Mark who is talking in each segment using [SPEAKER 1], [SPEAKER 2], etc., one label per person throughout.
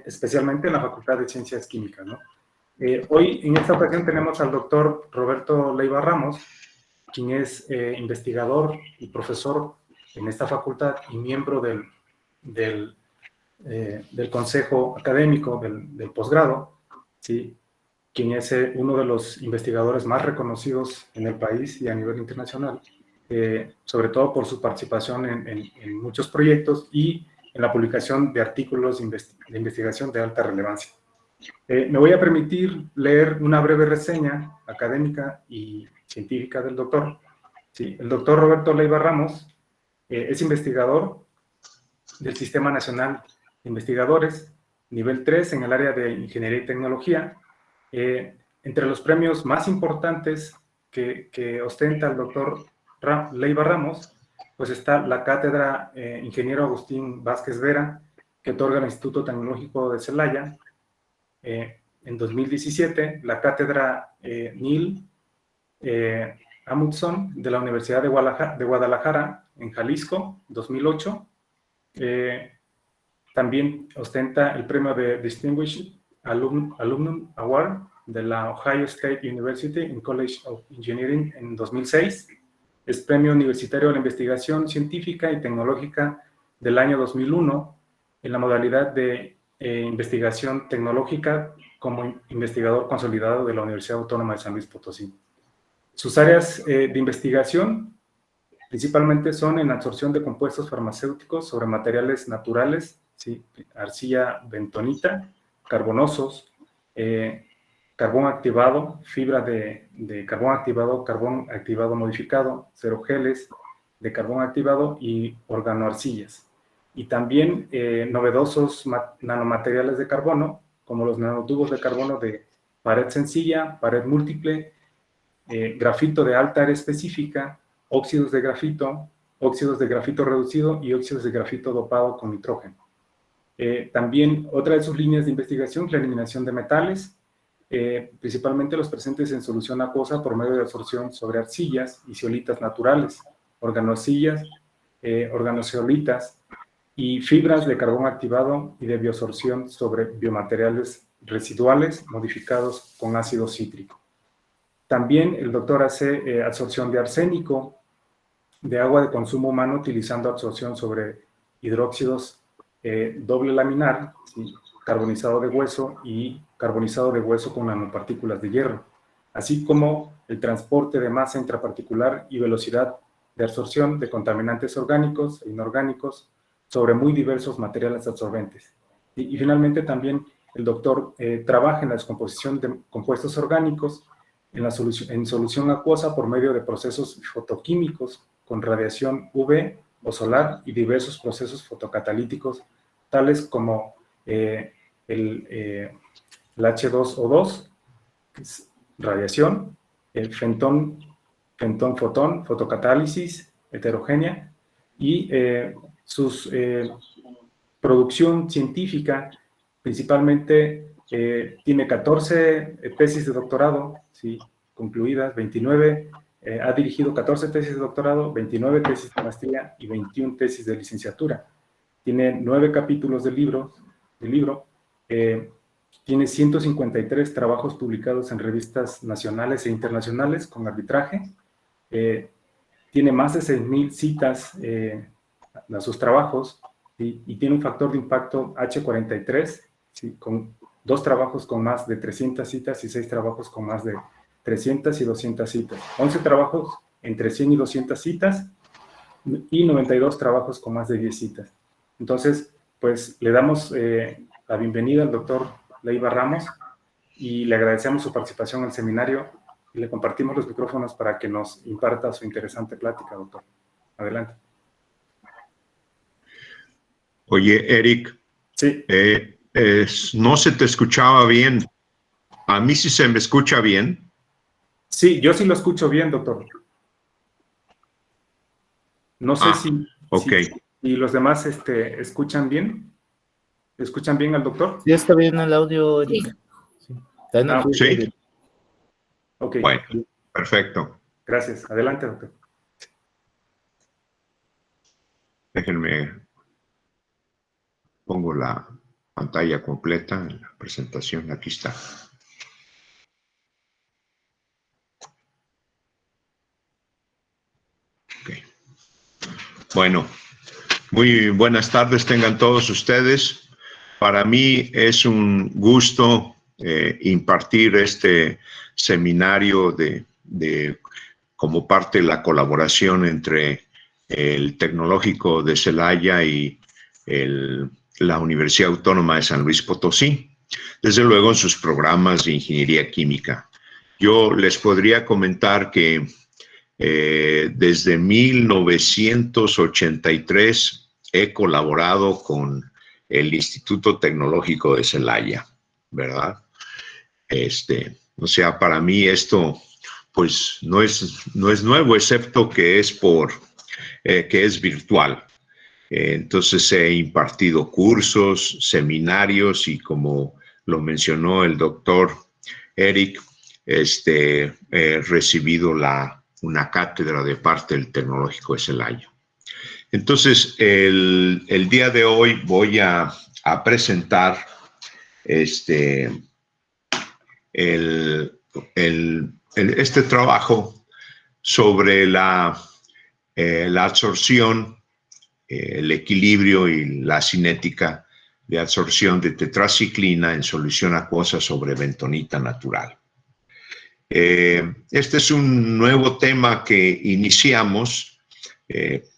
[SPEAKER 1] especialmente en la Facultad de Ciencias Químicas, ¿no? Hoy, en esta ocasión, tenemos al doctor Roberto Leiva Ramos, quien es investigador y profesor en esta facultad y miembro del consejo académico del posgrado, ¿sí? Quien es uno de los investigadores más reconocidos en el país y a nivel internacional, sobre todo por su participación en muchos proyectos y en la publicación de artículos de investigación de alta relevancia. Me voy a permitir leer una breve reseña académica y científica del doctor. Sí, el doctor Roberto Leiva Ramos es investigador del Sistema Nacional de Investigadores, nivel 3 en el área de Ingeniería y Tecnología. Entre los premios más importantes que ostenta el doctor Leiva Ramos, pues está la cátedra Ingeniero Agustín Vázquez Vera, que otorga el Instituto Tecnológico de Celaya. En 2017, la cátedra Neil Amundsen de la Universidad de Guadalajara, en Jalisco, 2008. También ostenta el premio de Distinguished Alumnum Award de la Ohio State University in College of Engineering en 2006. Es premio universitario a la investigación científica y tecnológica del año 2001 en la modalidad de investigación tecnológica como investigador consolidado de la Universidad Autónoma de San Luis Potosí. Sus áreas de investigación principalmente son en absorción de compuestos farmacéuticos sobre materiales naturales, ¿sí? Arcilla bentonita, carbonosos, carbón activado, fibra de carbón activado modificado, cerogeles de carbón activado y organoarcillas. Y también novedosos nanomateriales de carbono, como los nanotubos de carbono de pared sencilla, pared múltiple, grafito de alta área específica, óxidos de grafito reducido y óxidos de grafito dopado con nitrógeno. También otra de sus líneas de investigación es la eliminación de metales, principalmente los presentes en solución acuosa por medio de absorción sobre arcillas y zeolitas naturales, organoarcillas, organozeolitas y fibras de carbón activado y de bioabsorción sobre biomateriales residuales modificados con ácido cítrico. También el doctor hace absorción de arsénico, de agua de consumo humano, utilizando absorción sobre hidróxidos doble laminar, ¿sí? Carbonizado de hueso y carbonizado de hueso con nanopartículas de hierro, así como el transporte de masa intraparticular y velocidad de absorción de contaminantes orgánicos e inorgánicos sobre muy diversos materiales absorbentes. Y finalmente también el doctor trabaja en la descomposición de compuestos orgánicos en solución acuosa por medio de procesos fotoquímicos con radiación UV o solar y diversos procesos fotocatalíticos, tales como el H2O2, que es radiación, el fotón, fotocatálisis heterogénea, y sus producción científica principalmente tiene 14 tesis de doctorado, ¿sí? Concluidas, 29, ha dirigido 14 tesis de doctorado, 29 tesis de maestría y 21 tesis de licenciatura. Tiene 9 capítulos de libro, tiene 153 trabajos publicados en revistas nacionales e internacionales con arbitraje, tiene más de 6,000 citas a sus trabajos, y tiene un factor de impacto H43, ¿sí? Con 2 trabajos con más de 300 citas y 6 trabajos con más de 300 y 200 citas, 11 trabajos entre 100 y 200 citas y 92 trabajos con más de 10 citas. Entonces, pues le damos la bienvenida al doctor Leiva Ramos y le agradecemos su participación en el seminario y le compartimos los micrófonos para que nos imparta su interesante plática, doctor. Adelante.
[SPEAKER 2] Oye, Eric,
[SPEAKER 1] sí.
[SPEAKER 2] No se te escuchaba bien. ¿A mí sí se me escucha bien?
[SPEAKER 1] Sí, yo sí lo escucho bien, doctor. No sé si los demás escuchan bien. ¿Escuchan bien al doctor?
[SPEAKER 3] Sí, está bien el audio, Eric.
[SPEAKER 1] Sí.
[SPEAKER 2] ¿Sí?
[SPEAKER 1] Ok.
[SPEAKER 2] Bueno, perfecto.
[SPEAKER 1] Gracias. Adelante, doctor.
[SPEAKER 2] Déjenme, pongo la pantalla completa en la presentación. Aquí está. Okay. Bueno, muy buenas tardes tengan todos ustedes. Para mí es un gusto impartir este seminario como parte de la colaboración entre el Tecnológico de Celaya y la Universidad Autónoma de San Luis Potosí, desde luego en sus programas de ingeniería química. Yo les podría comentar que desde 1983 he colaborado con el Instituto Tecnológico de Celaya, ¿verdad? O sea, para mí esto pues no es nuevo, excepto que es virtual. Entonces he impartido cursos, seminarios y como lo mencionó el doctor Eric, he recibido una cátedra de parte del Tecnológico de Celaya. Entonces, el día de hoy voy a presentar este trabajo sobre la absorción, el equilibrio y la cinética de absorción de tetraciclina en solución acuosa sobre bentonita natural. Este es un nuevo tema que iniciamos.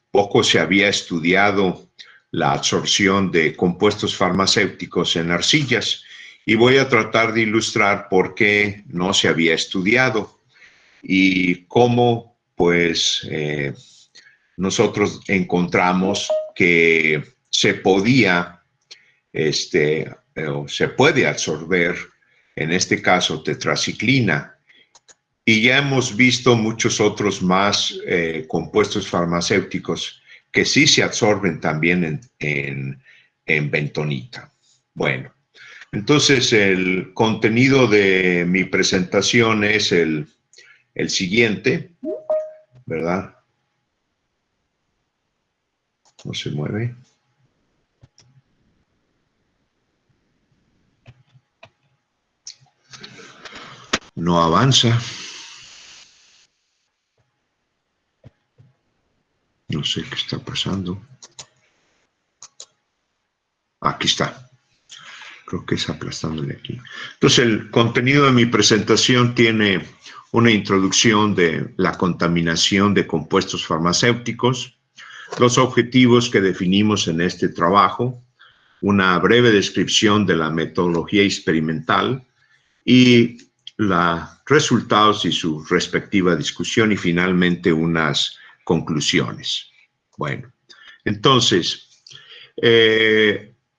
[SPEAKER 2] Poco se había estudiado la absorción de compuestos farmacéuticos en arcillas y voy a tratar de ilustrar por qué no se había estudiado y cómo, pues, nosotros encontramos que se podía, se puede absorber, en este caso, tetraciclina. Y ya hemos visto muchos otros más compuestos farmacéuticos que sí se absorben también en bentonita. Bueno, entonces el contenido de mi presentación es el siguiente, ¿verdad? No se mueve. No avanza. No sé qué está pasando. Aquí está. Creo que es aplastándole aquí. Entonces, el contenido de mi presentación tiene una introducción de la contaminación de compuestos farmacéuticos, los objetivos que definimos en este trabajo, una breve descripción de la metodología experimental y los resultados y su respectiva discusión y finalmente unas conclusiones. Bueno, entonces,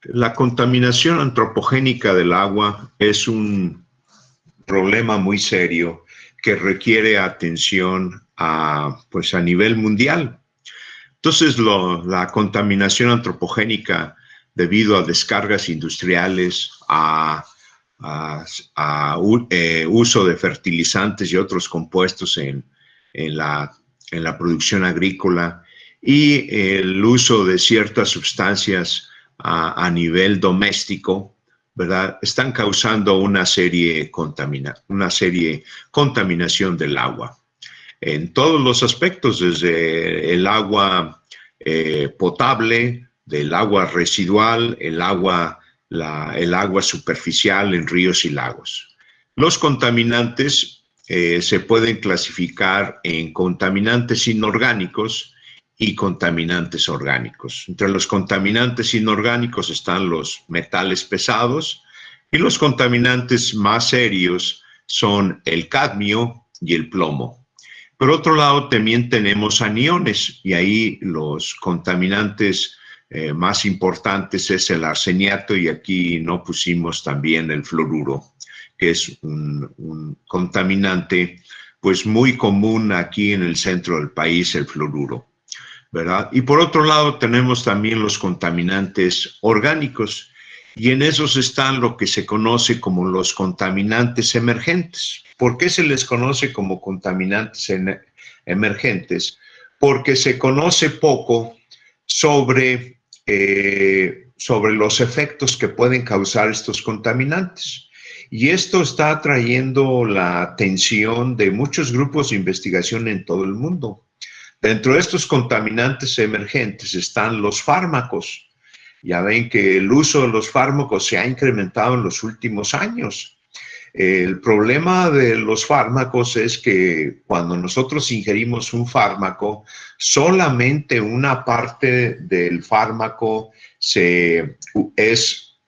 [SPEAKER 2] la contaminación antropogénica del agua es un problema muy serio que requiere atención pues a nivel mundial. Entonces, la contaminación antropogénica debido a descargas industriales, uso de fertilizantes y otros compuestos en la producción agrícola y el uso de ciertas sustancias a nivel doméstico, ¿verdad? Están causando una serie contaminación del agua en todos los aspectos, desde el agua potable, del agua residual, el agua superficial en ríos y lagos. Los contaminantes se pueden clasificar en contaminantes inorgánicos y contaminantes orgánicos. Entre los contaminantes inorgánicos están los metales pesados y los contaminantes más serios son el cadmio y el plomo. Por otro lado, también tenemos aniones y ahí los contaminantes más importantes es el arseniato y aquí no pusimos también el fluoruro, que es un contaminante pues muy común aquí en el centro del país, el fluoruro, ¿verdad? Y por otro lado tenemos también los contaminantes orgánicos y en esos están lo que se conoce como los contaminantes emergentes. ¿Por qué se les conoce como contaminantes emergentes? Porque se conoce poco sobre sobre los efectos que pueden causar estos contaminantes. Y esto está atrayendo la atención de muchos grupos de investigación en todo el mundo. Dentro de estos contaminantes emergentes están los fármacos. Ya ven que el uso de los fármacos se ha incrementado en los últimos años. El problema de los fármacos es que cuando nosotros ingerimos un fármaco, solamente una parte del fármaco es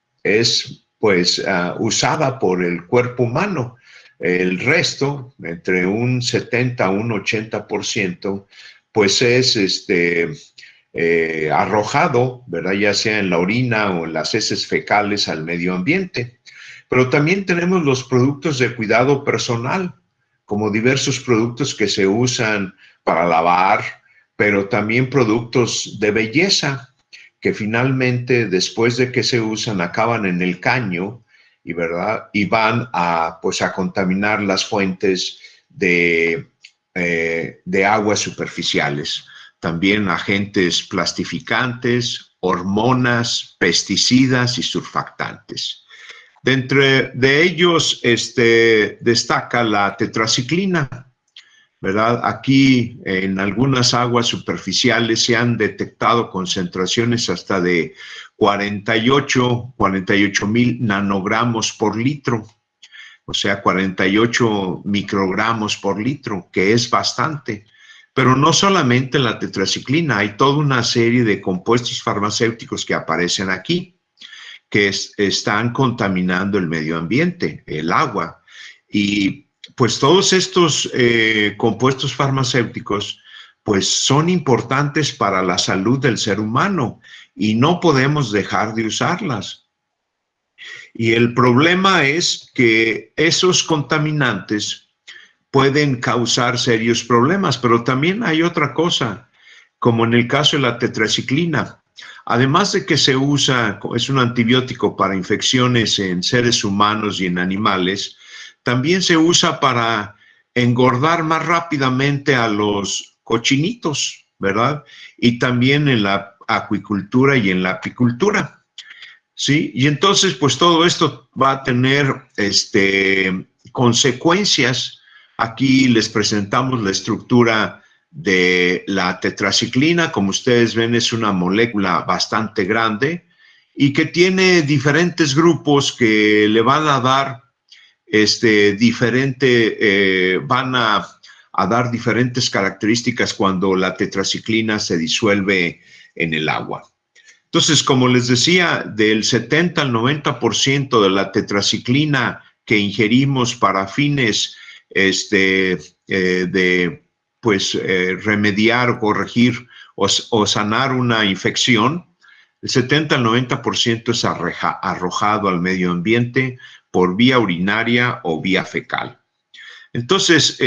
[SPEAKER 2] usada por el cuerpo humano. El resto, entre un 70 a un 80%, pues es arrojado, ¿verdad? Ya sea en la orina o en las heces fecales al medio ambiente. Pero también tenemos los productos de cuidado personal, como diversos productos que se usan para lavar, pero también productos de belleza, que finalmente, después de que se usan, acaban en el caño y, ¿verdad? Y van a contaminar las fuentes de aguas superficiales. También agentes plastificantes, hormonas, pesticidas y surfactantes. Dentro de ellos destaca la tetraciclina, ¿verdad? Aquí en algunas aguas superficiales se han detectado concentraciones hasta de 48,000 nanogramos por litro, o sea, 48 microgramos por litro, que es bastante. Pero no solamente la tetraciclina, hay toda una serie de compuestos farmacéuticos que aparecen aquí, que están contaminando el medio ambiente, el agua. Y pues todos estos compuestos farmacéuticos pues son importantes para la salud del ser humano y no podemos dejar de usarlas. Y el problema es que esos contaminantes pueden causar serios problemas, pero también hay otra cosa, como en el caso de la tetraciclina. Además de que se usa, es un antibiótico para infecciones en seres humanos y en animales, también se usa para engordar más rápidamente a los cochinitos, ¿verdad? Y también en la acuicultura y en la apicultura, ¿sí? Y entonces, pues todo esto va a tener consecuencias. Aquí les presentamos la estructura de la tetraciclina. Como ustedes ven, es una molécula bastante grande y que tiene diferentes grupos que le van a dar van a dar diferentes características cuando la tetraciclina se disuelve en el agua. Entonces, como les decía, del 70 al 90% de la tetraciclina que ingerimos para fines remediar o corregir o sanar una infección, el 70 al 90% es arrojado al medio ambiente por vía urinaria o vía fecal. Entonces,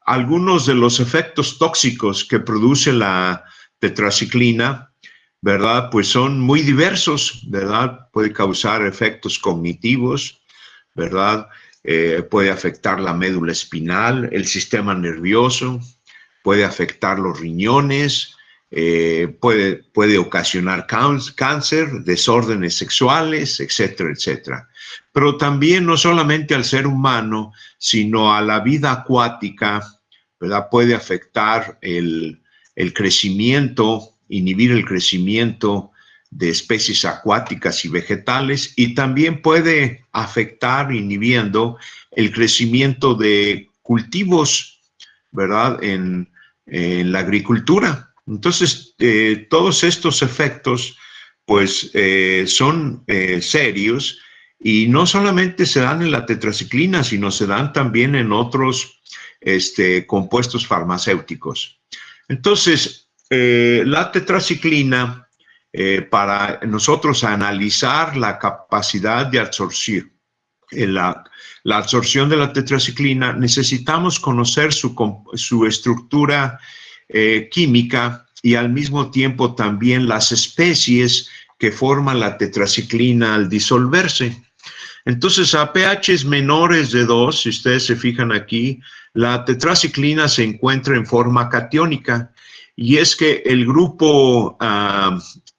[SPEAKER 2] algunos de los efectos tóxicos que produce la tetraciclina, ¿verdad? Pues son muy diversos, ¿verdad? Puede causar efectos cognitivos, ¿verdad? Puede afectar la médula espinal, el sistema nervioso, puede afectar los riñones, puede ocasionar cáncer, desórdenes sexuales, etcétera, etcétera. Pero también no solamente al ser humano, sino a la vida acuática, ¿verdad? Puede afectar el crecimiento, inhibir el crecimiento de especies acuáticas y vegetales, y también puede afectar, inhibiendo el crecimiento de cultivos, ¿verdad? En la agricultura. Entonces, todos estos efectos, pues, son serios y no solamente se dan en la tetraciclina, sino se dan también en otros compuestos farmacéuticos. Entonces, la tetraciclina, para nosotros analizar la capacidad de absorción, la absorción de la tetraciclina, necesitamos conocer su estructura química y al mismo tiempo también las especies que forman la tetraciclina al disolverse. Entonces, a pHs menores de 2, si ustedes se fijan aquí, la tetraciclina se encuentra en forma catiónica y es que el grupo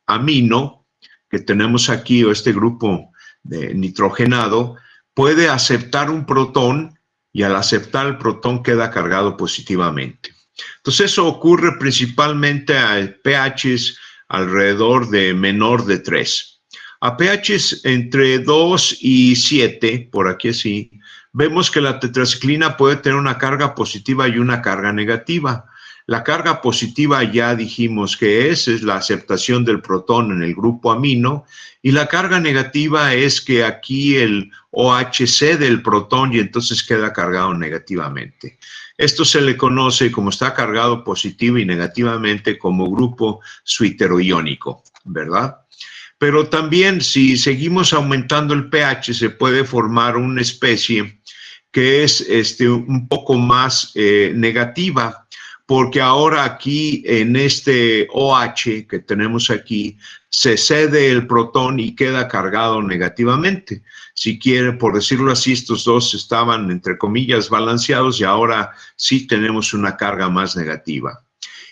[SPEAKER 2] amino que tenemos aquí, o este grupo de nitrogenado, puede aceptar un protón y al aceptar el protón queda cargado positivamente. Entonces eso ocurre principalmente a pHs alrededor de menor de 3. A pHs entre 2 y 7, por aquí así, vemos que la tetraciclina puede tener una carga positiva y una carga negativa. La carga positiva ya dijimos que es la aceptación del protón en el grupo amino, y la carga negativa es que aquí el OH cede el protón y entonces queda cargado negativamente. Esto se le conoce, como está cargado positivo y negativamente, como grupo suiteroiónico, ¿verdad? Pero también si seguimos aumentando el pH se puede formar una especie que es un poco más negativa, porque ahora aquí en este OH que tenemos aquí, se cede el protón y queda cargado negativamente. Si quiere, por decirlo así, estos dos estaban, entre comillas, balanceados y ahora sí tenemos una carga más negativa.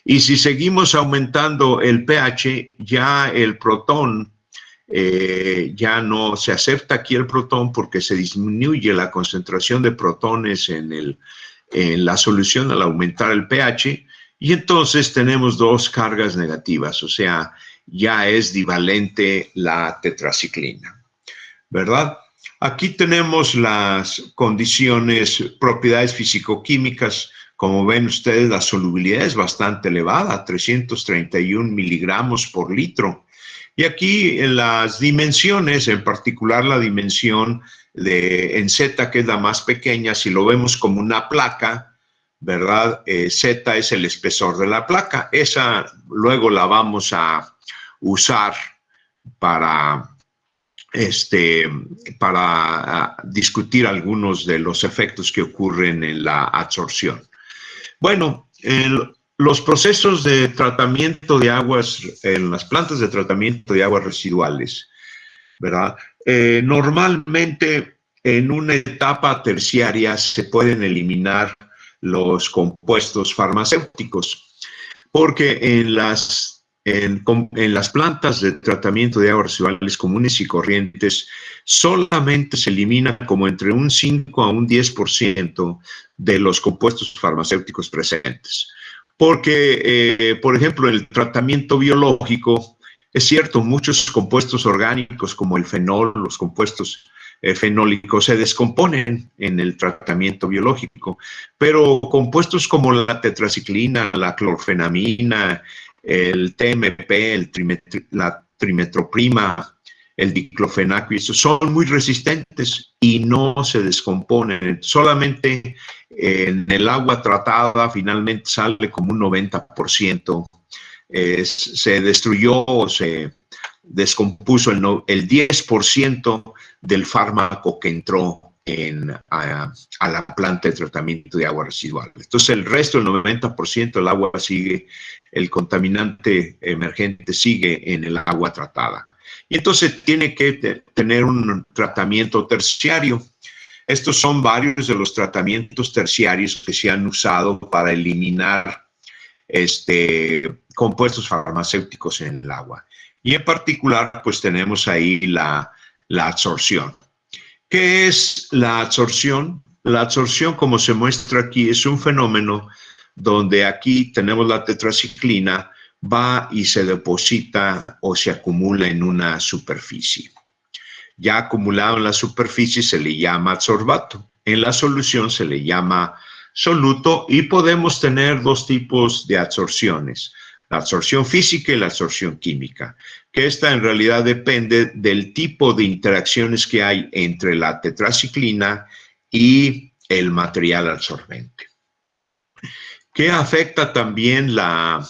[SPEAKER 2] Y si seguimos aumentando el pH, ya el protón, ya no se acepta aquí el protón porque se disminuye la concentración de protones en la solución al aumentar el pH, y entonces tenemos dos cargas negativas, o sea, ya es divalente la tetraciclina, ¿verdad? Aquí tenemos las condiciones, propiedades físico-químicas. Como ven ustedes, la solubilidad es bastante elevada, 331 miligramos por litro. Y aquí en las dimensiones, en particular la dimensión en Z, que es la más pequeña, si lo vemos como una placa, ¿verdad? Z es el espesor de la placa. Esa luego la vamos a usar para discutir algunos de los efectos que ocurren en la absorción. Bueno, los procesos de tratamiento de aguas, en las plantas de tratamiento de aguas residuales, ¿verdad? Normalmente en una etapa terciaria se pueden eliminar los compuestos farmacéuticos, porque en las plantas de tratamiento de aguas residuales comunes y corrientes solamente se elimina como entre un 5 a un 10% de los compuestos farmacéuticos presentes. Porque, por ejemplo, el tratamiento biológico, es cierto, muchos compuestos orgánicos como el fenol, los compuestos fenólicos se descomponen en el tratamiento biológico, pero compuestos como la tetraciclina, la clorfenamina, el TMP, la trimetroprima, el diclofenaco, y eso son muy resistentes y no se descomponen. Solamente en el agua tratada finalmente sale como un 90%. Se destruyó o se descompuso el 10% del fármaco que entró a la planta de tratamiento de agua residual. Entonces el resto, el 90% del agua sigue, el contaminante emergente sigue en el agua tratada. Y entonces tiene que tener un tratamiento terciario. Estos son varios de los tratamientos terciarios que se han usado para eliminar compuestos farmacéuticos en el agua. Y en particular, pues tenemos ahí la absorción. ¿Qué es la absorción? La absorción, como se muestra aquí, es un fenómeno donde aquí tenemos la tetraciclina, va y se deposita o se acumula en una superficie. Ya acumulado en la superficie se le llama adsorbato. En la solución se le llama soluto, y podemos tener dos tipos de absorciones: la absorción física y la absorción química, que esta en realidad depende del tipo de interacciones que hay entre la tetraciclina y el material absorbente. ¿Qué afecta también la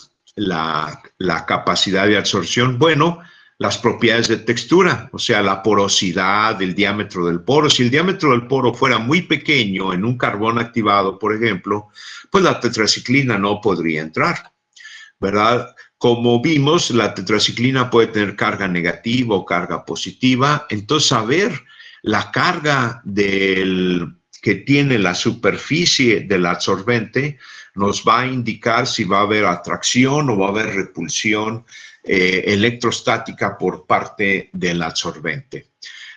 [SPEAKER 2] capacidad de absorción? Bueno, las propiedades de textura, o sea, la porosidad, el diámetro del poro. Si el diámetro del poro fuera muy pequeño en un carbón activado, por ejemplo, pues la tetraciclina no podría entrar, ¿verdad? Como vimos, la tetraciclina puede tener carga negativa o carga positiva. Entonces, saber la carga que tiene la superficie del absorbente nos va a indicar si va a haber atracción o va a haber repulsión electrostática por parte del absorbente.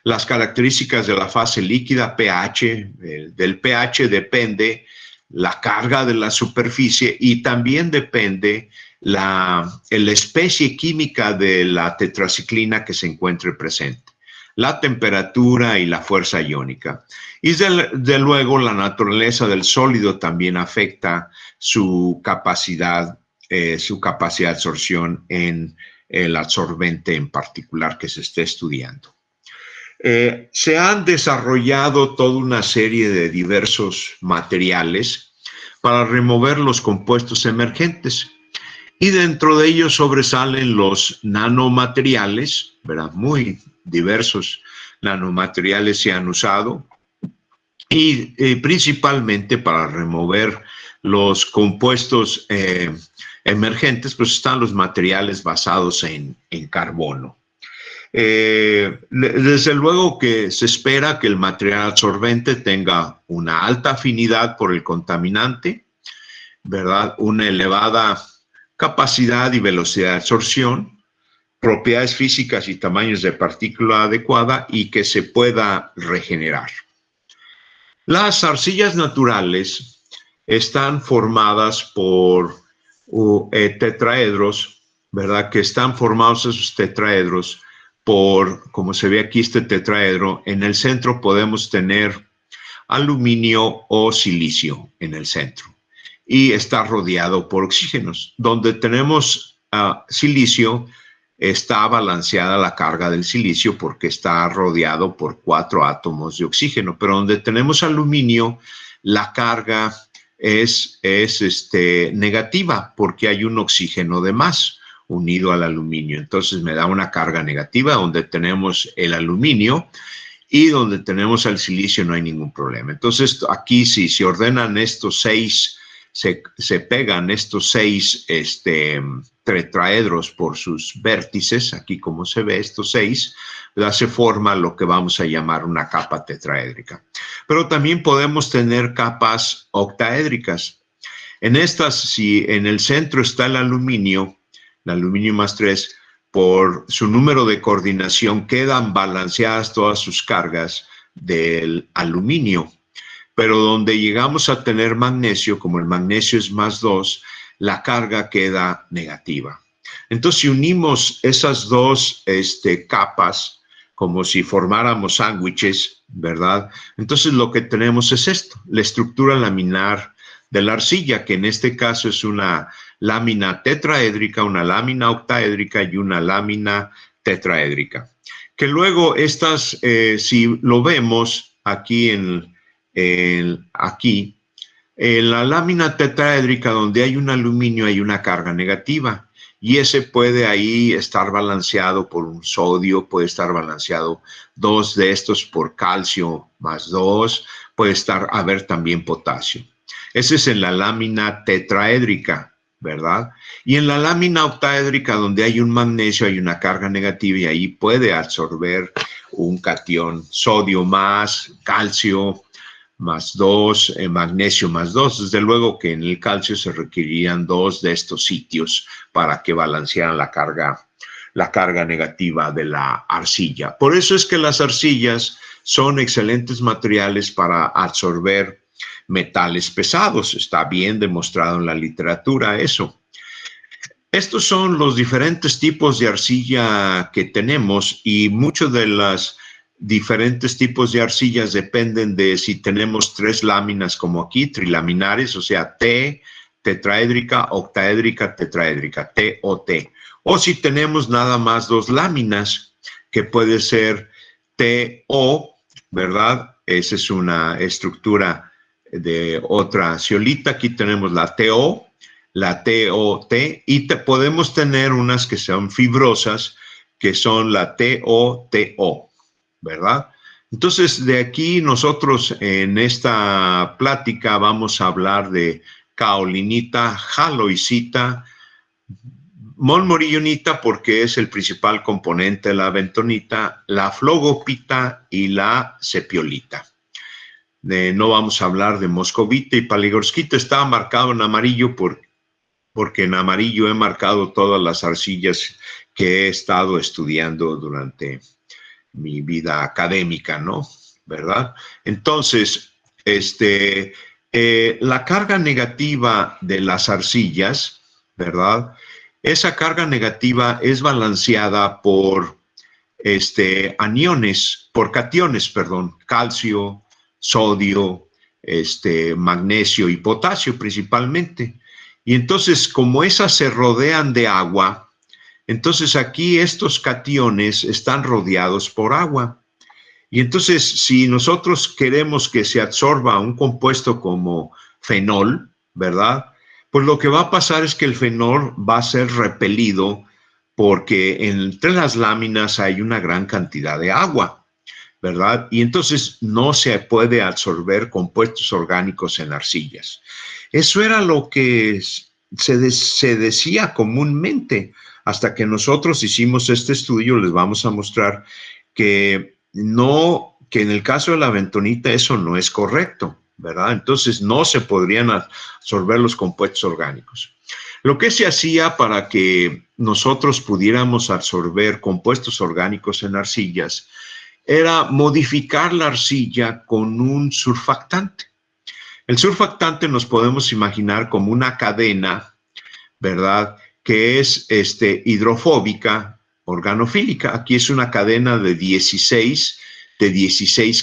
[SPEAKER 2] Las características de la fase líquida, pH, del pH depende la carga de la superficie y también depende la especie química de la tetraciclina que se encuentre presente, la temperatura y la fuerza iónica. Y de luego la naturaleza del sólido también afecta su capacidad de absorción en el absorbente en particular que se esté estudiando. Se han desarrollado toda una serie de diversos materiales para remover los compuestos emergentes y dentro de ellos sobresalen los nanomateriales, ¿verdad? Muy diversos nanomateriales se han usado y principalmente para remover los compuestos emergentes, pues están los materiales basados en carbono. Desde luego que se espera que el material absorbente tenga una alta afinidad por el contaminante, ¿verdad? Una elevada capacidad y velocidad de absorción, propiedades físicas y tamaños de partícula adecuada y que se pueda regenerar. Las arcillas naturales están formadas por tetraedros, ¿verdad? Que están formados esos tetraedros por, como se ve aquí este tetraedro, en el centro podemos tener aluminio o silicio en el centro y está rodeado por oxígenos. Donde tenemos silicio, está balanceada la carga del silicio porque está rodeado por 4 átomos de oxígeno, pero donde tenemos aluminio, la carga es negativa porque hay un oxígeno de más unido al aluminio. Entonces me da una carga negativa donde tenemos el aluminio y donde tenemos el silicio no hay ningún problema. Entonces aquí si se ordenan estos 6, se pegan estos 6 tetraedros por sus vértices, aquí como se ve estos 6, ¿verdad? Se forma lo que vamos a llamar una capa tetraédrica. Pero también podemos tener capas octaédricas. En estas, si en el centro está el aluminio más 3, por su número de coordinación quedan balanceadas todas sus cargas del aluminio. Pero donde llegamos a tener magnesio, como el magnesio es más 2, la carga queda negativa. Entonces, si unimos esas dos capas, como si formáramos sándwiches, ¿verdad? Entonces, lo que tenemos es esto, la estructura laminar de la arcilla, que en este caso es una lámina tetraédrica, una lámina octaédrica y una lámina tetraédrica. Que luego estas, si lo vemos aquí en la lámina tetraédrica donde hay un aluminio hay una carga negativa y ese puede ahí estar balanceado por un sodio, puede estar balanceado 2 de estos por calcio más 2, puede haber también potasio. Ese es en la lámina tetraédrica, ¿verdad? Y en la lámina octaédrica donde hay un magnesio hay una carga negativa y ahí puede absorber un catión, sodio más, calcio más 2, magnesio más 2. Desde luego que en el calcio se requerirían 2 de estos sitios para que balancearan la carga negativa de la arcilla. Por eso es que las arcillas son excelentes materiales para absorber metales pesados. Está bien demostrado en la literatura eso. Estos son los diferentes tipos de arcilla que tenemos y muchos de los diferentes tipos de arcillas dependen de si tenemos 3 láminas como aquí, trilaminares, o sea, tetraédrica, octaédrica, tetraédrica, TOT. O si tenemos nada más 2 láminas, que puede ser TO, ¿verdad? Esa es una estructura de otra zeolita. Aquí tenemos la TO, la TOT, y podemos tener unas que son fibrosas, que son la TOTO. ¿Verdad? Entonces, de aquí nosotros en esta plática vamos a hablar de kaolinita, jaloicita, monmorillonita porque es el principal componente de la bentonita, la flogopita y la sepiolita. no vamos a hablar de moscovita y paligorskita. Está marcado en amarillo porque en amarillo he marcado todas las arcillas que he estado estudiando durante mi vida académica, ¿no? ¿Verdad? Entonces, la carga negativa de las arcillas, ¿verdad? Esa carga negativa es balanceada por cationes, perdón, calcio, sodio, magnesio y potasio principalmente. Y entonces, como esas se rodean de agua, entonces aquí estos cationes están rodeados por agua. Y entonces, si nosotros queremos que se absorba un compuesto como fenol, ¿verdad? Pues lo que va a pasar es que el fenol va a ser repelido porque entre las láminas hay una gran cantidad de agua, ¿verdad? Y entonces no se puede absorber compuestos orgánicos en arcillas. Eso era lo que se decía comúnmente. Hasta que nosotros hicimos este estudio, les vamos a mostrar que en el caso de la bentonita eso no es correcto, ¿verdad? Entonces no se podrían absorber los compuestos orgánicos. Lo que se hacía para que nosotros pudiéramos absorber compuestos orgánicos en arcillas era modificar la arcilla con un surfactante. El surfactante nos podemos imaginar como una cadena, ¿verdad?, que es hidrofóbica, organofílica. Aquí es una cadena de 16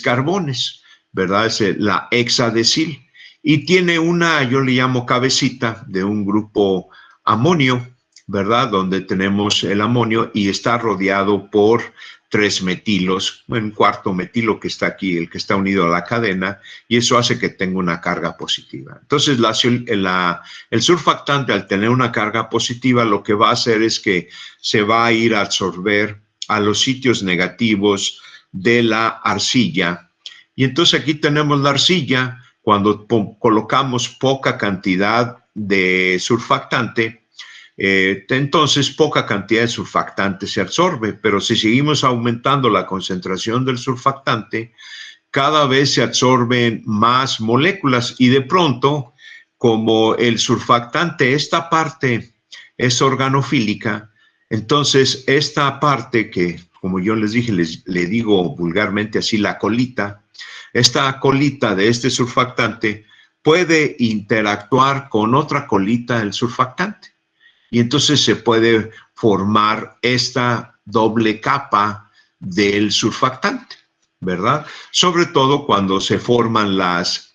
[SPEAKER 2] carbones, ¿verdad? Es la hexadesil. Y tiene yo le llamo cabecita de un grupo amonio, ¿verdad? Donde tenemos el amonio y está rodeado por 3 metilos, un cuarto metilo que está aquí, el que está unido a la cadena, y eso hace que tenga una carga positiva. Entonces, el surfactante, al tener una carga positiva, lo que va a hacer es que se va a ir a absorber a los sitios negativos de la arcilla. Y entonces aquí tenemos la arcilla. Cuando colocamos poca cantidad de surfactante, entonces poca cantidad de surfactante se absorbe, pero si seguimos aumentando la concentración del surfactante, cada vez se absorben más moléculas y de pronto, como el surfactante, esta parte es organofílica, entonces esta parte que, como yo les dije, le digo vulgarmente así, la colita, esta colita de este surfactante puede interactuar con otra colita del surfactante. Y entonces se puede formar esta doble capa del surfactante, ¿verdad? Sobre todo cuando se forman las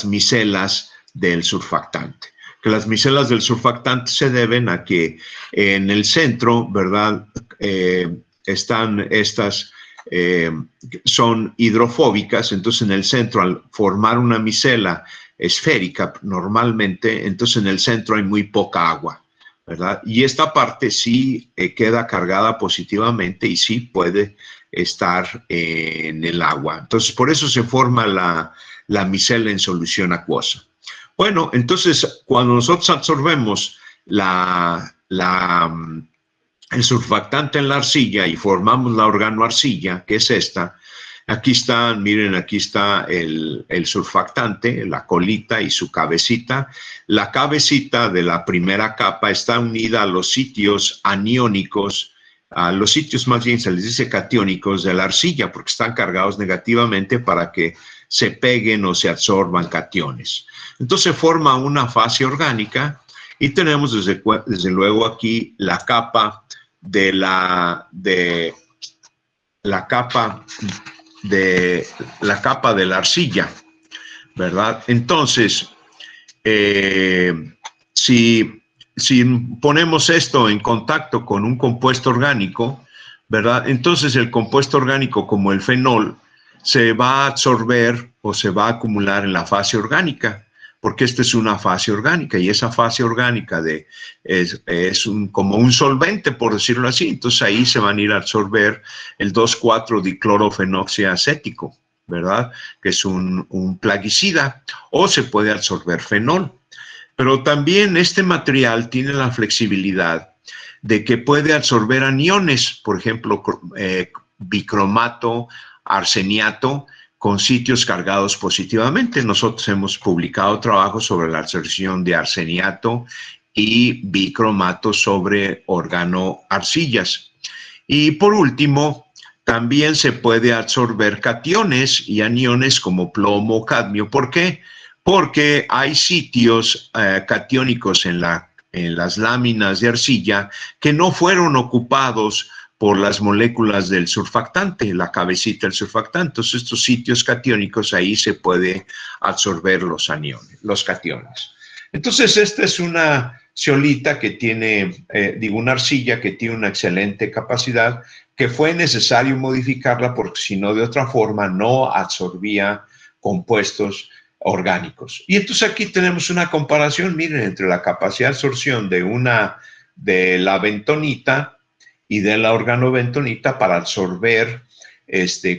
[SPEAKER 2] micelas del surfactante. Que las micelas del surfactante se deben a que en el centro, ¿verdad? Están estas, son hidrofóbicas, entonces en el centro, al formar una micela esférica normalmente, entonces en el centro hay muy poca agua, ¿verdad? Y esta parte sí queda cargada positivamente y sí puede estar en el agua. Entonces, por eso se forma la micela en solución acuosa. Bueno, entonces, cuando nosotros absorbemos el surfactante en la arcilla y formamos la organoarcilla, que es esta, aquí están, miren, aquí está el surfactante, la colita y su cabecita. La cabecita de la primera capa está unida a los sitios aniónicos, a los sitios más bien se les dice catiónicos de la arcilla, porque están cargados negativamente para que se peguen o se absorban cationes. Entonces forma una fase orgánica y tenemos desde luego aquí la capa de la capa de la arcilla, ¿verdad? Entonces, si ponemos esto en contacto con un compuesto orgánico, ¿verdad? Entonces el compuesto orgánico como el fenol se va a absorber o se va a acumular en la fase orgánica, porque esta es una fase orgánica y esa fase orgánica es como un solvente, por decirlo así. Entonces ahí se van a ir a absorber el 2,4-diclorofenoxiacético, ¿verdad? Que es un plaguicida, o se puede absorber fenol. Pero también este material tiene la flexibilidad de que puede absorber aniones, por ejemplo, bicromato, arseniato, con sitios cargados positivamente. Nosotros hemos publicado trabajos sobre la absorción de arseniato y bicromato sobre organoarcillas. Y por último, también se puede absorber cationes y aniones como plomo o cadmio. ¿Por qué? Porque hay sitios catiónicos en las láminas de arcilla que no fueron ocupados por las moléculas del surfactante, la cabecita del surfactante. Entonces, estos sitios catiónicos, ahí se puede absorber los aniones, los cationes. Entonces, esta es una zeolita que tiene, una arcilla que tiene una excelente capacidad, que fue necesario modificarla porque si no, de otra forma, no absorbía compuestos orgánicos. Y entonces aquí tenemos una comparación, miren, entre la capacidad de absorción de la bentonita y de la organobentonita para absorber,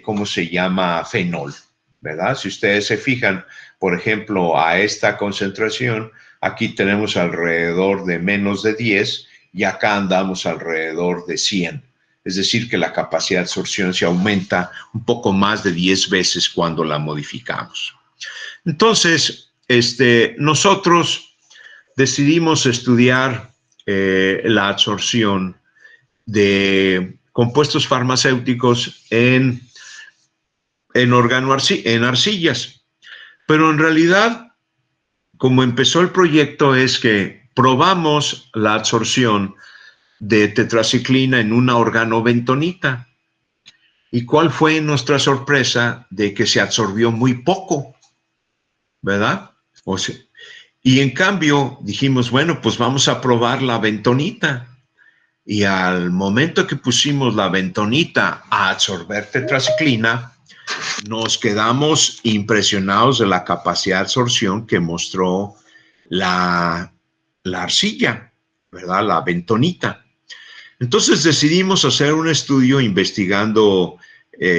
[SPEAKER 2] ¿cómo se llama? Fenol, ¿verdad? Si ustedes se fijan, por ejemplo, a esta concentración, aquí tenemos alrededor de menos de 10 y acá andamos alrededor de 100. Es decir, que la capacidad de absorción se aumenta un poco más de 10 veces cuando la modificamos. Entonces, nosotros decidimos estudiar la absorción de compuestos farmacéuticos en arcillas. Pero en realidad, como empezó el proyecto, es que probamos la absorción de tetraciclina en una organobentonita. ¿Y cuál fue nuestra sorpresa? De que se absorbió muy poco, ¿verdad? Y en cambio dijimos, bueno, pues vamos a probar la bentonita. Y al momento que pusimos la bentonita a absorber tetraciclina, nos quedamos impresionados de la capacidad de absorción que mostró la arcilla, ¿verdad? La bentonita. Entonces decidimos hacer un estudio investigando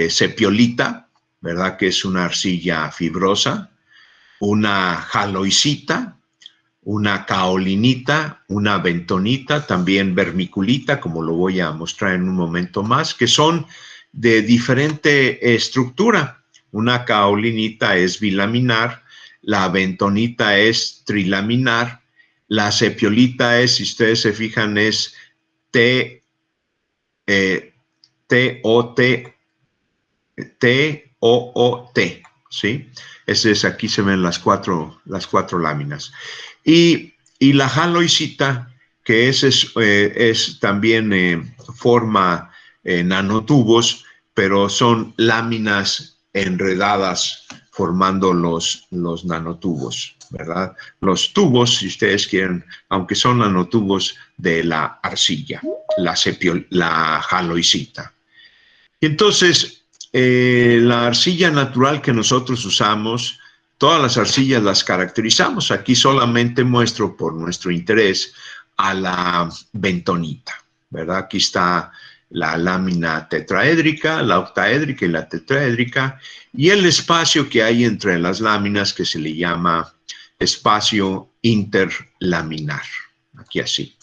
[SPEAKER 2] sepiolita, ¿verdad? Que es una arcilla fibrosa, una jaloicita, una kaolinita, una bentonita, también vermiculita, como lo voy a mostrar en un momento más, que son de diferente estructura. Una kaolinita es bilaminar, la bentonita es trilaminar, la sepiolita es, si ustedes se fijan, es T-O-O-T, ¿sí? Aquí se ven las cuatro láminas. Y la jaloicita, que es también forma nanotubos, pero son láminas enredadas formando los nanotubos, ¿verdad? Los tubos, si ustedes quieren, aunque son nanotubos de la arcilla, la jaloicita. Y entonces, la arcilla natural que nosotros usamos, todas las arcillas las caracterizamos. Aquí solamente muestro por nuestro interés a la bentonita, ¿verdad? Aquí está la lámina tetraédrica, la octaédrica y la tetraédrica, y el espacio que hay entre las láminas que se le llama espacio interlaminar, aquí así.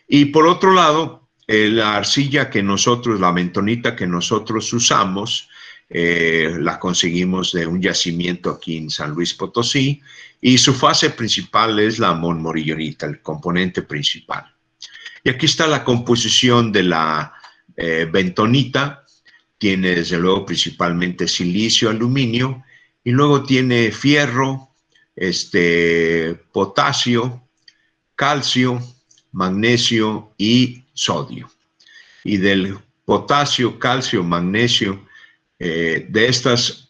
[SPEAKER 2] Y por otro lado, la arcilla que nosotros, la bentonita que nosotros usamos, la conseguimos de un yacimiento aquí en San Luis Potosí, y su fase principal es la monmorillonita, el componente principal. Y aquí está la composición de la bentonita. Tiene desde luego principalmente silicio, aluminio, y luego tiene fierro, potasio, calcio, magnesio y sodio. Y del potasio, calcio, magnesio, de estas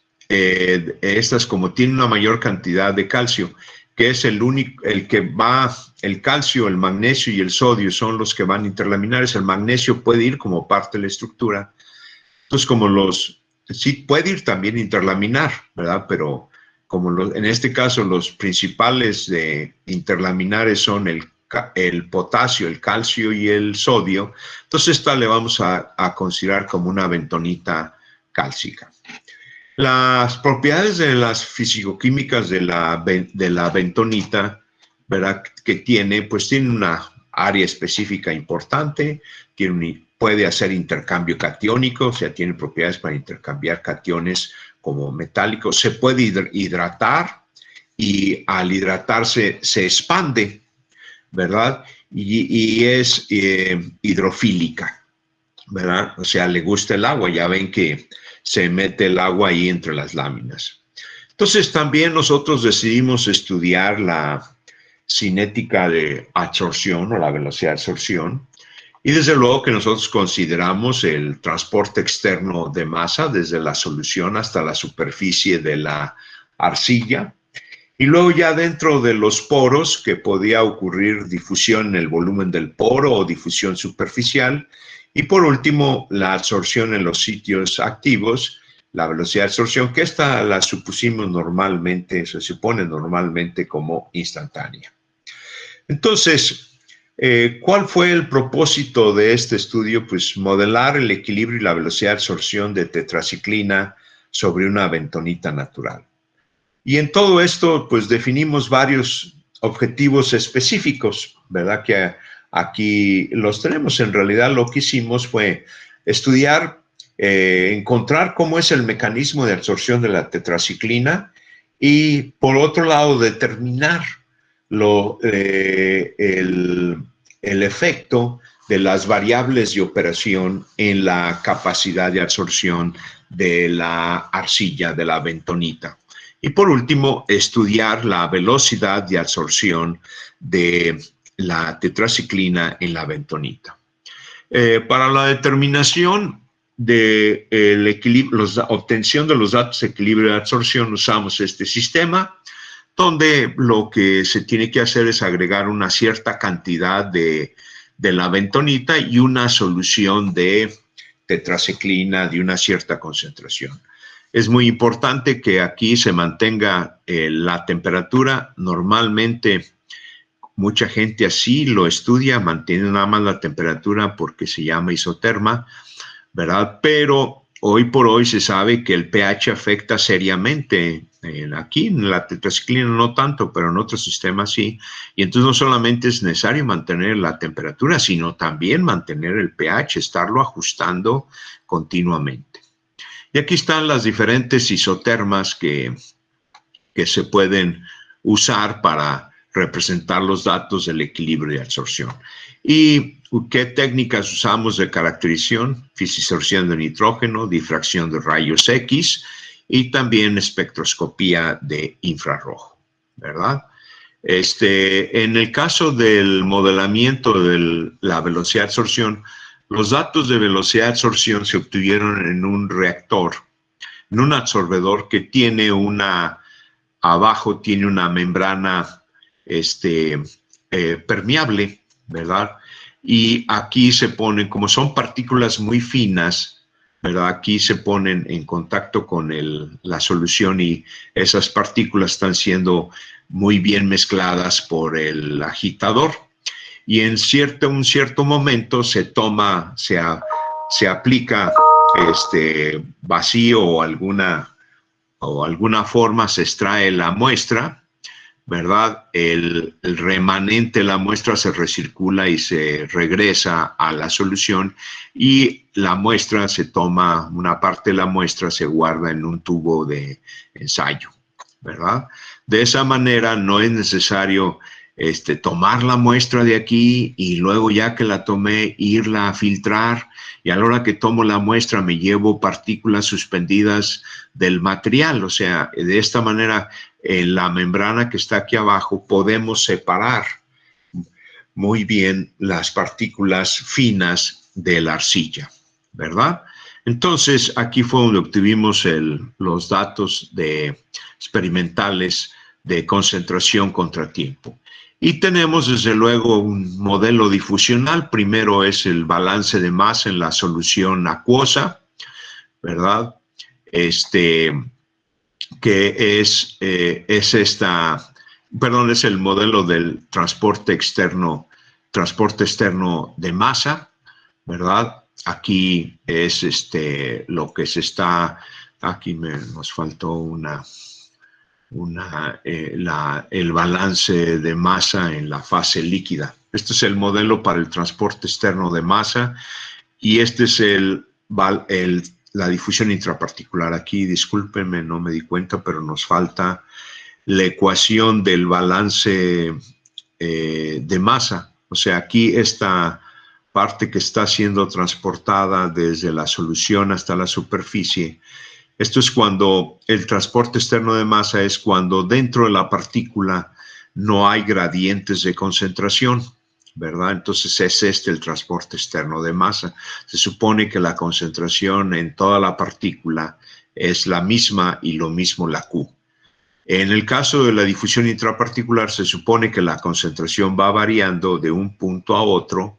[SPEAKER 2] como tiene una mayor cantidad de calcio, que es el calcio, el magnesio y el sodio son los que van interlaminares. El magnesio puede ir como parte de la estructura. Entonces, sí puede ir también interlaminar, ¿verdad? Pero en este caso los principales interlaminares son el potasio, el calcio y el sodio. Entonces, esta le vamos a considerar como una bentonita cálcica. Las propiedades de las fisicoquímicas de la bentonita, ¿verdad? Que tiene, pues tiene una área específica importante, tiene puede hacer intercambio catiónico, o sea, tiene propiedades para intercambiar cationes como metálicos. Se puede hidratar y al hidratarse se expande, ¿verdad? Y es hidrofílica, ¿verdad? O sea, le gusta el agua. Ya ven que se mete el agua ahí entre las láminas. Entonces, también nosotros decidimos estudiar la cinética de absorción o la velocidad de absorción. Y desde luego que nosotros consideramos el transporte externo de masa desde la solución hasta la superficie de la arcilla. Y luego ya dentro de los poros, que podía ocurrir difusión en el volumen del poro o difusión superficial. Y por último, la absorción en los sitios activos, la velocidad de absorción, que esta la supusimos normalmente, se supone normalmente como instantánea. Entonces, ¿cuál fue el propósito de este estudio? Pues modelar el equilibrio y la velocidad de absorción de tetraciclina sobre una bentonita natural. Y en todo esto, pues definimos varios objetivos específicos, ¿verdad? Que aquí los tenemos. En realidad lo que hicimos fue estudiar, encontrar cómo es el mecanismo de absorción de la tetraciclina y, por otro lado, determinar el efecto de las variables de operación en la capacidad de absorción de la arcilla, de la bentonita. Y por último, estudiar la velocidad de absorción de la tetraciclina en la bentonita. Para la determinación de la obtención de los datos de equilibrio de absorción usamos este sistema, donde lo que se tiene que hacer es agregar una cierta cantidad de la bentonita y una solución de tetraciclina de una cierta concentración. Es muy importante que aquí se mantenga la temperatura. Normalmente mucha gente así lo estudia, mantiene nada más la temperatura porque se llama isoterma, ¿verdad? Pero hoy por hoy se sabe que el pH afecta seriamente. Aquí en la tetraciclina no tanto, pero en otros sistemas sí. Y entonces no solamente es necesario mantener la temperatura, sino también mantener el pH, estarlo ajustando continuamente. Y aquí están las diferentes isotermas que se pueden usar para representar los datos del equilibrio de absorción. ¿Y qué técnicas usamos de caracterización? Fisicalización de nitrógeno, difracción de rayos X y también espectroscopía de infrarrojo, ¿verdad? En el caso del modelamiento de la velocidad de absorción, los datos de velocidad de absorción se obtuvieron en un reactor, en un absorbedor que tiene abajo tiene una membrana permeable, ¿verdad? Y aquí se ponen, como son partículas muy finas, ¿verdad? Aquí se ponen en contacto con la solución y esas partículas están siendo muy bien mezcladas por el agitador. Y en un cierto momento se aplica vacío o alguna forma, se extrae la muestra, ¿verdad? El remanente de la muestra se recircula y se regresa a la solución y la muestra se toma, una parte de la muestra se guarda en un tubo de ensayo, ¿verdad? De esa manera no es necesario tomar la muestra de aquí y luego ya que la tomé irla a filtrar y a la hora que tomo la muestra me llevo partículas suspendidas del material. O sea, de esta manera en la membrana que está aquí abajo podemos separar muy bien las partículas finas de la arcilla, ¿verdad? Entonces aquí fue donde obtuvimos los datos experimentales de concentración contra tiempo. Y tenemos desde luego un modelo difusional. Primero es el balance de masa en la solución acuosa, ¿verdad? Que es el modelo del transporte externo de masa, ¿verdad? Aquí es lo que se está, aquí nos faltó el balance de masa en la fase líquida. Este es el modelo para el transporte externo de masa y este es la difusión intraparticular. Aquí, discúlpenme, no me di cuenta, pero nos falta la ecuación del balance de masa. O sea, aquí esta parte que está siendo transportada desde la solución hasta la superficie. Esto es cuando el transporte externo de masa es cuando dentro de la partícula no hay gradientes de concentración, ¿verdad? Entonces es el transporte externo de masa. Se supone que la concentración en toda la partícula es la misma y lo mismo la Q. En el caso de la difusión intraparticular se supone que la concentración va variando de un punto a otro,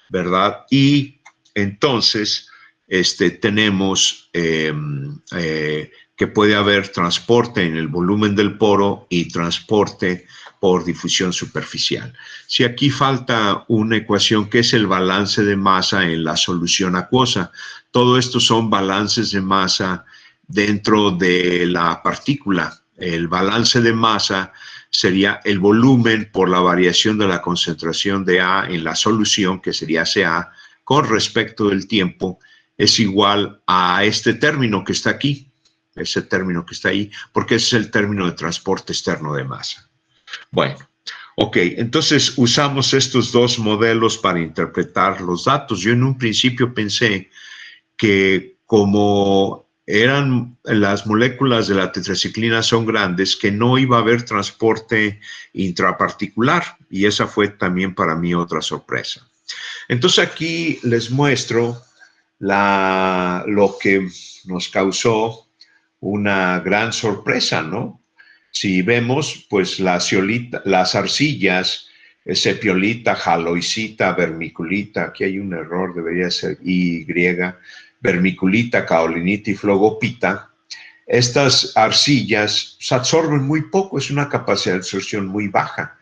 [SPEAKER 2] ¿verdad? Y entonces tenemos que puede haber transporte en el volumen del poro y transporte por difusión superficial. Si aquí falta una ecuación que es el balance de masa en la solución acuosa, todo esto son balances de masa dentro de la partícula. El balance de masa sería el volumen por la variación de la concentración de A en la solución, que sería CA, con respecto del tiempo, es igual a este término que está aquí, ese término que está ahí, porque ese es el término de transporte externo de masa. Bueno, ok, entonces usamos estos dos modelos para interpretar los datos. Yo en un principio pensé que como eran las moléculas de la tetraciclina son grandes, que no iba a haber transporte intraparticular, y esa fue también para mí otra sorpresa. Entonces aquí les muestro lo que nos causó una gran sorpresa, ¿no? Si vemos, pues las arcillas, sepiolita, jaloicita, vermiculita, aquí hay un error, debería ser Y, vermiculita, kaolinita y flogopita, estas arcillas se absorben muy poco, es una capacidad de absorción muy baja.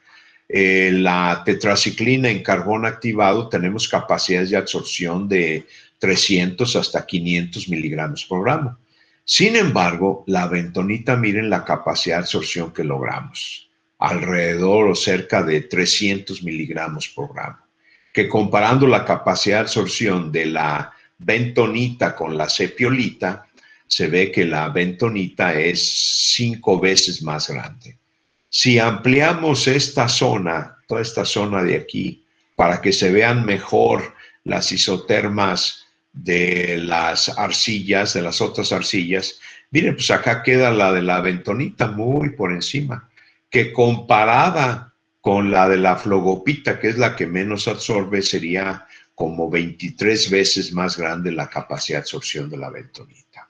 [SPEAKER 2] La tetraciclina en carbón activado tenemos capacidades de absorción de 300 hasta 500 miligramos por gramo. Sin embargo, la bentonita, miren la capacidad de absorción que logramos, alrededor o cerca de 300 miligramos por gramo, que comparando la capacidad de absorción de la bentonita con la sepiolita, se ve que la bentonita es 5 veces más grande. Si ampliamos esta zona, toda esta zona de aquí, para que se vean mejor las isotermas de las arcillas, de las otras arcillas, miren, pues acá queda la de la bentonita muy por encima, que comparada con la de la flogopita, que es la que menos absorbe, sería como 23 veces más grande la capacidad de absorción de la bentonita.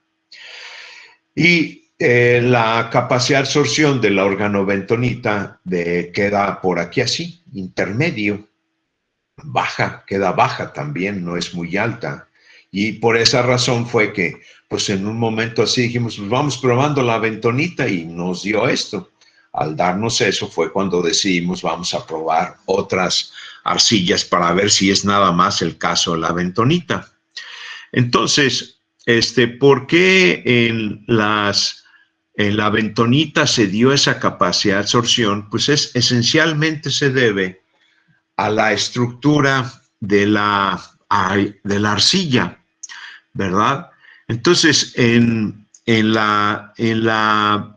[SPEAKER 2] Y la capacidad de absorción de la organobentonita queda por aquí así, intermedio, baja, queda baja también, no es muy alta. Y por esa razón fue que, pues en un momento así dijimos, pues vamos probando la bentonita y nos dio esto. Al darnos eso fue cuando decidimos, vamos a probar otras arcillas para ver si es nada más el caso de la bentonita. Entonces, ¿por qué en la bentonita se dio esa capacidad de absorción? Pues esencialmente se debe a la estructura de la arcilla, ¿verdad? Entonces, en la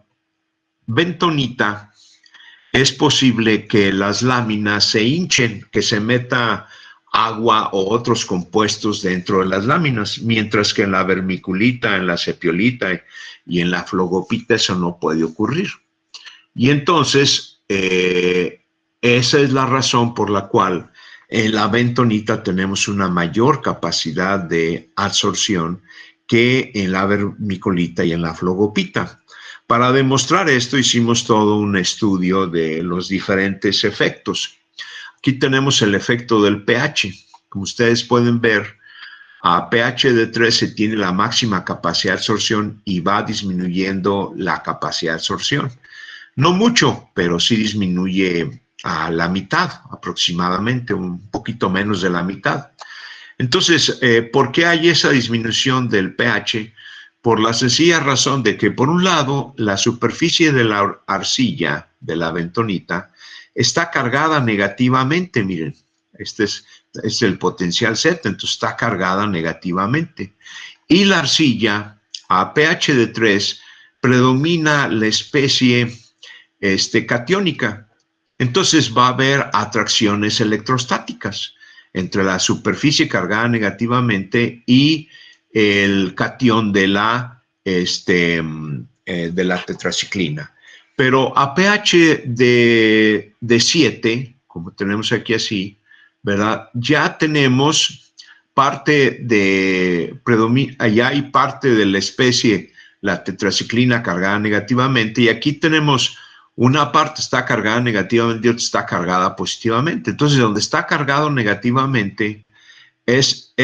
[SPEAKER 2] bentonita es posible que las láminas se hinchen, que se meta agua o otros compuestos dentro de las láminas, mientras que en la vermiculita, en la sepiolita y en la flogopita eso no puede ocurrir. Y entonces, esa es la razón por la cual en la bentonita tenemos una mayor capacidad de absorción que en la vermiculita y en la flogopita. Para demostrar esto hicimos todo un estudio de los diferentes efectos. Aquí tenemos el efecto del pH. Como ustedes pueden ver, a pH de 13 tiene la máxima capacidad de absorción y va disminuyendo la capacidad de absorción. No mucho, pero sí disminuye a la mitad aproximadamente, un poquito menos de la mitad. Entonces, ¿por qué hay esa disminución del pH? Por la sencilla razón de que, por un lado, la superficie de la arcilla, de la bentonita, está cargada negativamente, miren. Esta es es el potencial Z, entonces está cargada negativamente. Y la arcilla, a pH de 3, predomina la especie catiónica. Entonces va a haber atracciones electrostáticas entre la superficie cargada negativamente y el catión de la tetraciclina. Pero a pH de 7, como tenemos aquí así, ¿verdad? Ya tenemos parte de, allá hay parte de la especie, la tetraciclina cargada negativamente, y aquí tenemos una parte está cargada negativamente y otra está cargada positivamente. Entonces, donde está cargado negativamente es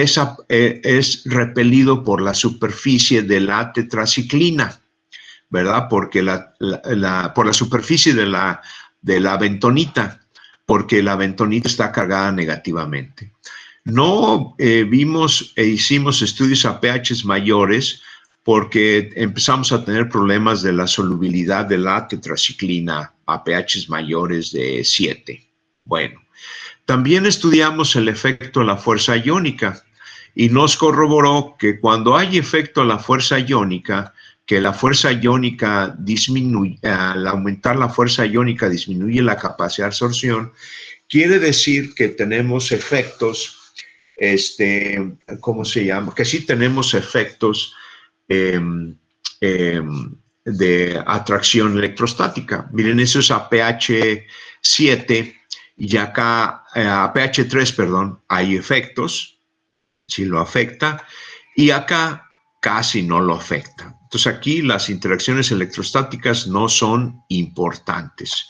[SPEAKER 2] repelido por la superficie de la tetraciclina, ¿verdad? Porque por la superficie de la bentonita, porque la bentonita está cargada negativamente. No vimos e hicimos estudios a pHs mayores porque empezamos a tener problemas de la solubilidad de la tetraciclina a pHs mayores de 7. Bueno, también estudiamos el efecto de la fuerza iónica y nos corroboró que cuando hay efecto de la fuerza iónica, que la fuerza iónica disminuye, al aumentar la fuerza iónica disminuye la capacidad de absorción, quiere decir que tenemos efectos, ¿cómo se llama? Que sí tenemos efectos de atracción electrostática. Miren, eso es a pH 7 y acá a pH 3, perdón, hay efectos, si lo afecta, y acá casi no lo afecta. Entonces aquí las interacciones electrostáticas no son importantes.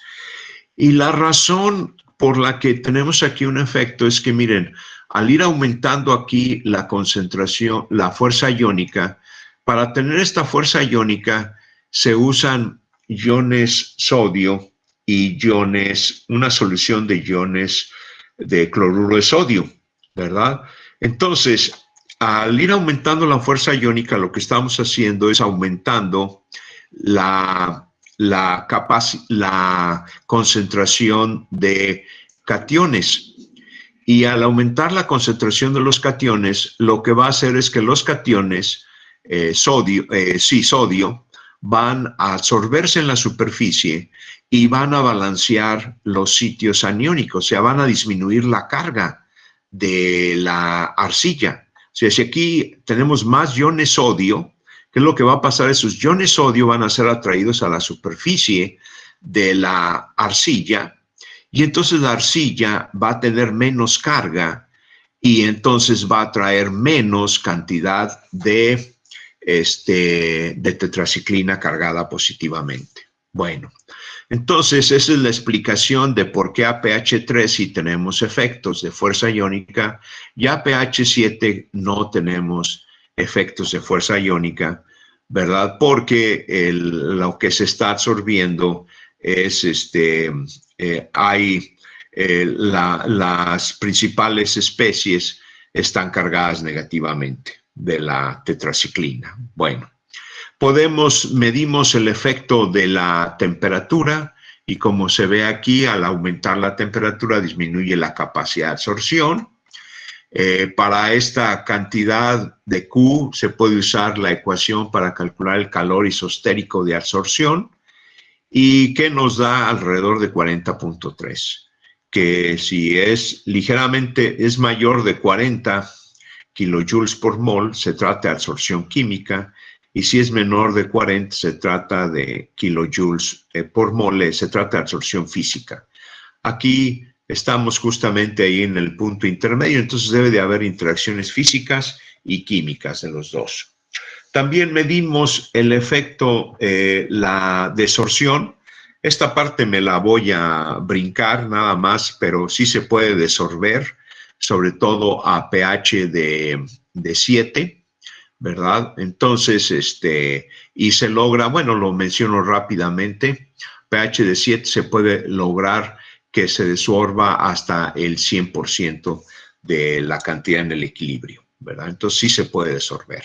[SPEAKER 2] Y la razón por la que tenemos aquí un efecto es que, miren, al ir aumentando aquí la concentración, la fuerza iónica, para tener esta fuerza iónica se usan iones sodio y una solución de iones de cloruro de sodio, ¿verdad? Entonces, al ir aumentando la fuerza iónica, lo que estamos haciendo es aumentando la concentración de cationes. Y al aumentar la concentración de los cationes, lo que va a hacer es que los cationes, sodio, van a absorberse en la superficie y van a balancear los sitios aniónicos, o sea, van a disminuir la carga de la arcilla. O sea, si aquí tenemos más iones sodio, ¿qué es lo que va a pasar? Esos iones sodio van a ser atraídos a la superficie de la arcilla y entonces la arcilla va a tener menos carga y entonces va a traer menos cantidad de tetraciclina cargada positivamente. Bueno, entonces esa es la explicación de por qué a pH 3 sí tenemos efectos de fuerza iónica y a pH 7 no tenemos efectos de fuerza iónica, ¿verdad? Porque lo que se está absorbiendo es, las principales especies están cargadas negativamente de la tetraciclina. Bueno, medimos el efecto de la temperatura y como se ve aquí, al aumentar la temperatura disminuye la capacidad de absorción. Para esta cantidad de Q se puede usar la ecuación para calcular el calor isostérico de absorción y que nos da alrededor de 40.3, que si es ligeramente, es mayor de 40 kilojoules por mol, se trata de absorción química, y si es menor de 40, se trata de kilojoules por mol, se trata de absorción física. Aquí estamos justamente ahí en el punto intermedio, entonces debe de haber interacciones físicas y químicas de los dos. También medimos el efecto, la desorción. Esta parte me la voy a brincar nada más, pero sí se puede desorber, sobre todo a pH de 7, ¿verdad? Entonces, y se logra, bueno, lo menciono rápidamente, pH de 7 se puede lograr que se desorba hasta el 100% de la cantidad en el equilibrio, ¿verdad? Entonces sí se puede desorber.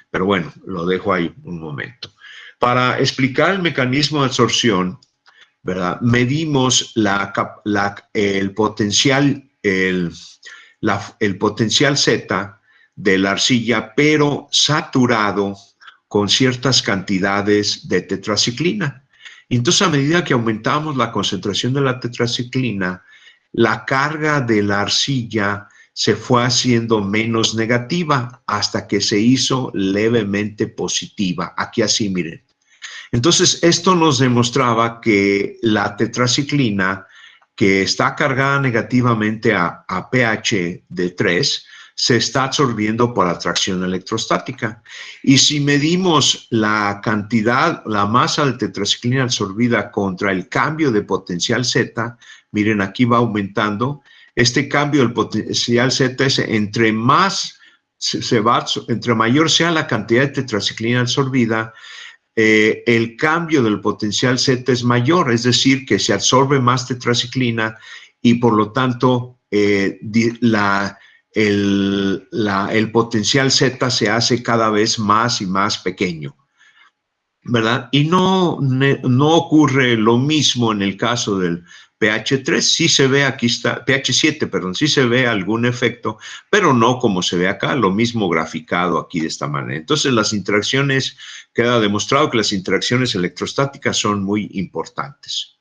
[SPEAKER 2] Pero bueno, lo dejo ahí un momento. Para explicar el mecanismo de absorción, ¿verdad? Medimos el potencial, el potencial Z de la arcilla, pero saturado con ciertas cantidades de tetraciclina. Entonces, a medida que aumentamos la concentración de la tetraciclina, la carga de la arcilla se fue haciendo menos negativa hasta que se hizo levemente positiva. Aquí así, miren. Entonces, esto nos demostraba que la tetraciclina, que está cargada negativamente a pH de 3, se está absorbiendo por atracción electrostática. Y si medimos la cantidad, la masa de tetraciclina absorbida contra el cambio de potencial Z, miren, aquí va aumentando. Este cambio del potencial Z es entre mayor sea la cantidad de tetraciclina absorbida, el cambio del potencial Z es mayor, es decir, que se absorbe más tetraciclina y por lo tanto el potencial Z se hace cada vez más y más pequeño, ¿verdad? Y no ocurre lo mismo en el caso del pH 3, sí se ve, aquí está, pH 7, perdón, sí se ve algún efecto, pero no como se ve acá, lo mismo graficado aquí de esta manera. Entonces las interacciones, queda demostrado que las interacciones electrostáticas son muy importantes.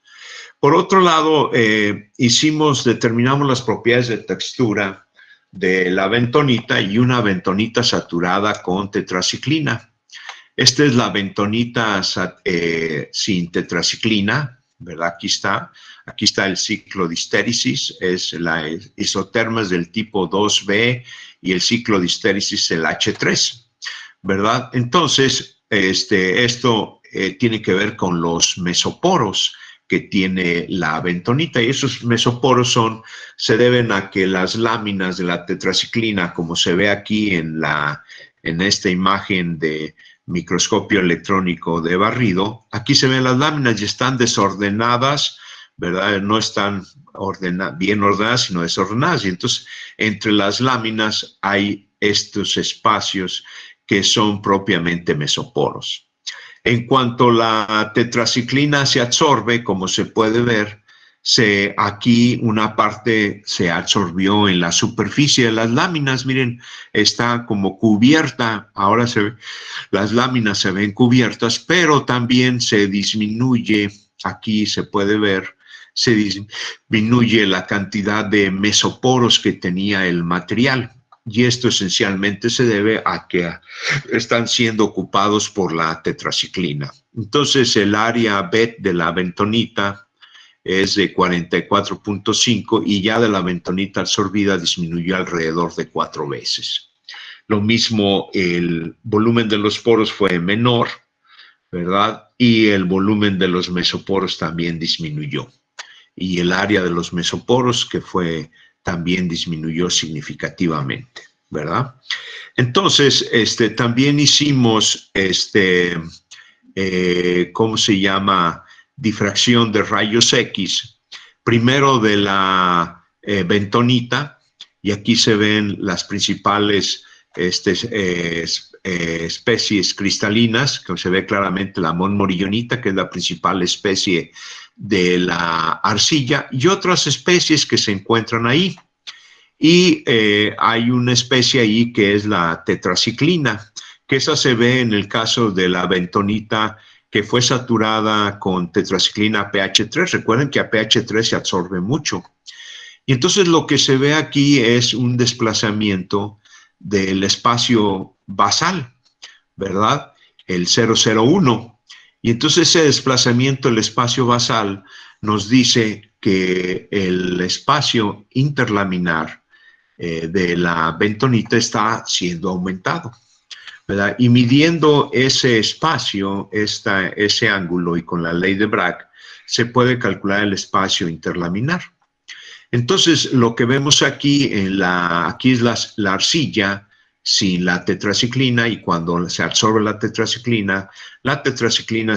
[SPEAKER 2] Por otro lado, determinamos las propiedades de textura de la bentonita y una bentonita saturada con tetraciclina. Esta es la bentonita sin tetraciclina, ¿verdad? Aquí está el ciclo de histéresis, es la isotermas del tipo 2B y el ciclo de histéresis el H3, ¿verdad? Entonces, esto tiene que ver con los mesoporos que tiene la bentonita y esos mesoporos se deben a que las láminas de la tetraciclina, como se ve aquí en esta imagen de microscopio electrónico de barrido, aquí se ven las láminas y están desordenadas, ¿verdad? No están bien ordenadas, sino desordenadas. Y entonces, entre las láminas hay estos espacios que son propiamente mesoporos. En cuanto la tetraciclina se absorbe, como se puede ver, aquí una parte se absorbió en la superficie de las láminas. Miren, está como cubierta. Ahora las láminas se ven cubiertas, pero también se disminuye, aquí se puede ver, se disminuye la cantidad de mesoporos que tenía el material. Y esto esencialmente se debe a que están siendo ocupados por la tetraciclina. Entonces, el área BET de la bentonita es de 44.5 y ya de la bentonita absorbida disminuyó alrededor de 4 veces. Lo mismo, el volumen de los poros fue menor, ¿verdad? Y el volumen de los mesoporos también disminuyó. Y el área de los mesoporos también disminuyó significativamente, ¿verdad? Entonces, también hicimos, ¿cómo se llama? Difracción de rayos X, primero de la bentonita, y aquí se ven las principales especies cristalinas, que se ve claramente la montmorillonita, que es la principal especie de la arcilla, y otras especies que se encuentran ahí. Y hay una especie ahí que es la tetraciclina, que esa se ve en el caso de la bentonita que fue saturada con tetraciclina a pH 3. Recuerden que a pH 3 se absorbe mucho. Y entonces lo que se ve aquí es un desplazamiento del espacio basal, ¿verdad? El 001. Y entonces ese desplazamiento del espacio basal nos dice que el espacio interlaminar de la bentonita está siendo aumentado, ¿verdad? Y midiendo ese espacio, ese ángulo y con la ley de Bragg, se puede calcular el espacio interlaminar. Entonces, lo que vemos aquí, aquí es la arcilla sin la tetraciclina, y cuando se absorbe la tetraciclina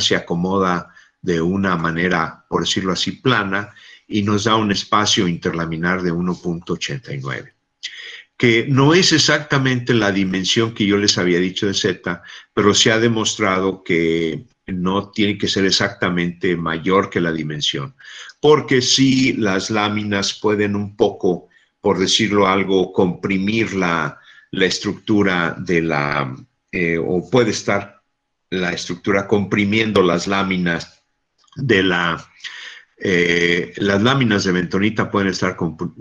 [SPEAKER 2] se acomoda de una manera, por decirlo así, plana, y nos da un espacio interlaminar de 1.89. Que no es exactamente la dimensión que yo les había dicho de Z, pero se ha demostrado que no tiene que ser exactamente mayor que la dimensión, porque sí las láminas pueden un poco por decirlo algo, comprimir la estructura de la, o puede estar la estructura comprimiendo las láminas de las láminas de bentonita pueden estar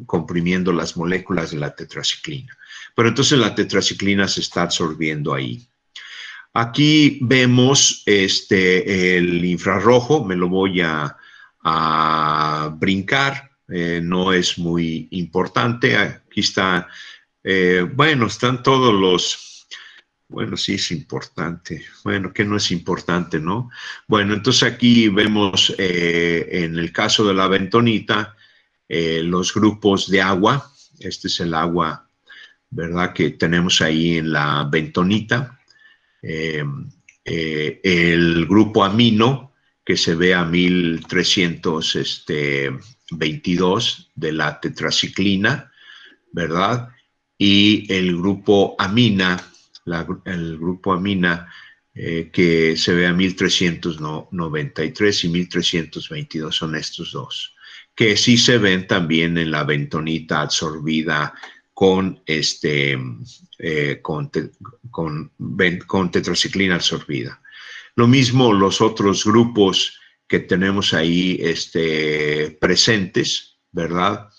[SPEAKER 2] comprimiendo las moléculas de la tetraciclina. Pero entonces la tetraciclina se está absorbiendo ahí. Aquí vemos el infrarrojo, me lo voy a brincar, no es muy importante. Aquí está, bueno, están todos los, bueno, sí es importante, bueno, que no es importante, ¿no? Bueno, entonces aquí vemos en el caso de la bentonita, los grupos de agua, este es el agua, ¿verdad? Que tenemos ahí en la bentonita. El grupo amino que se ve a 1322 de la tetraciclina, ¿verdad? Y el grupo amina, que se ve a 1393 y 1322 son estos dos, que sí se ven también en la bentonita absorbida con tetraciclina absorbida. Lo mismo los otros grupos que tenemos ahí presentes, ¿verdad?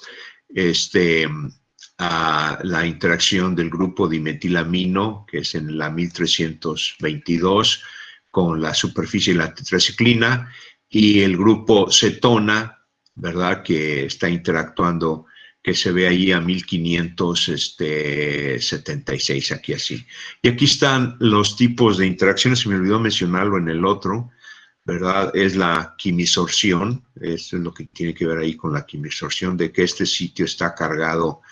[SPEAKER 2] La interacción del grupo dimetilamino, que es en la 1322, con la superficie de la tetraciclina, y el grupo cetona, ¿verdad? Que está interactuando, que se ve ahí a 1576, aquí así. Y aquí están los tipos de interacciones, se me olvidó mencionarlo en el otro, ¿verdad? Es la quimisorción, eso es lo que tiene que ver ahí con la quimisorción, de que este sitio está cargado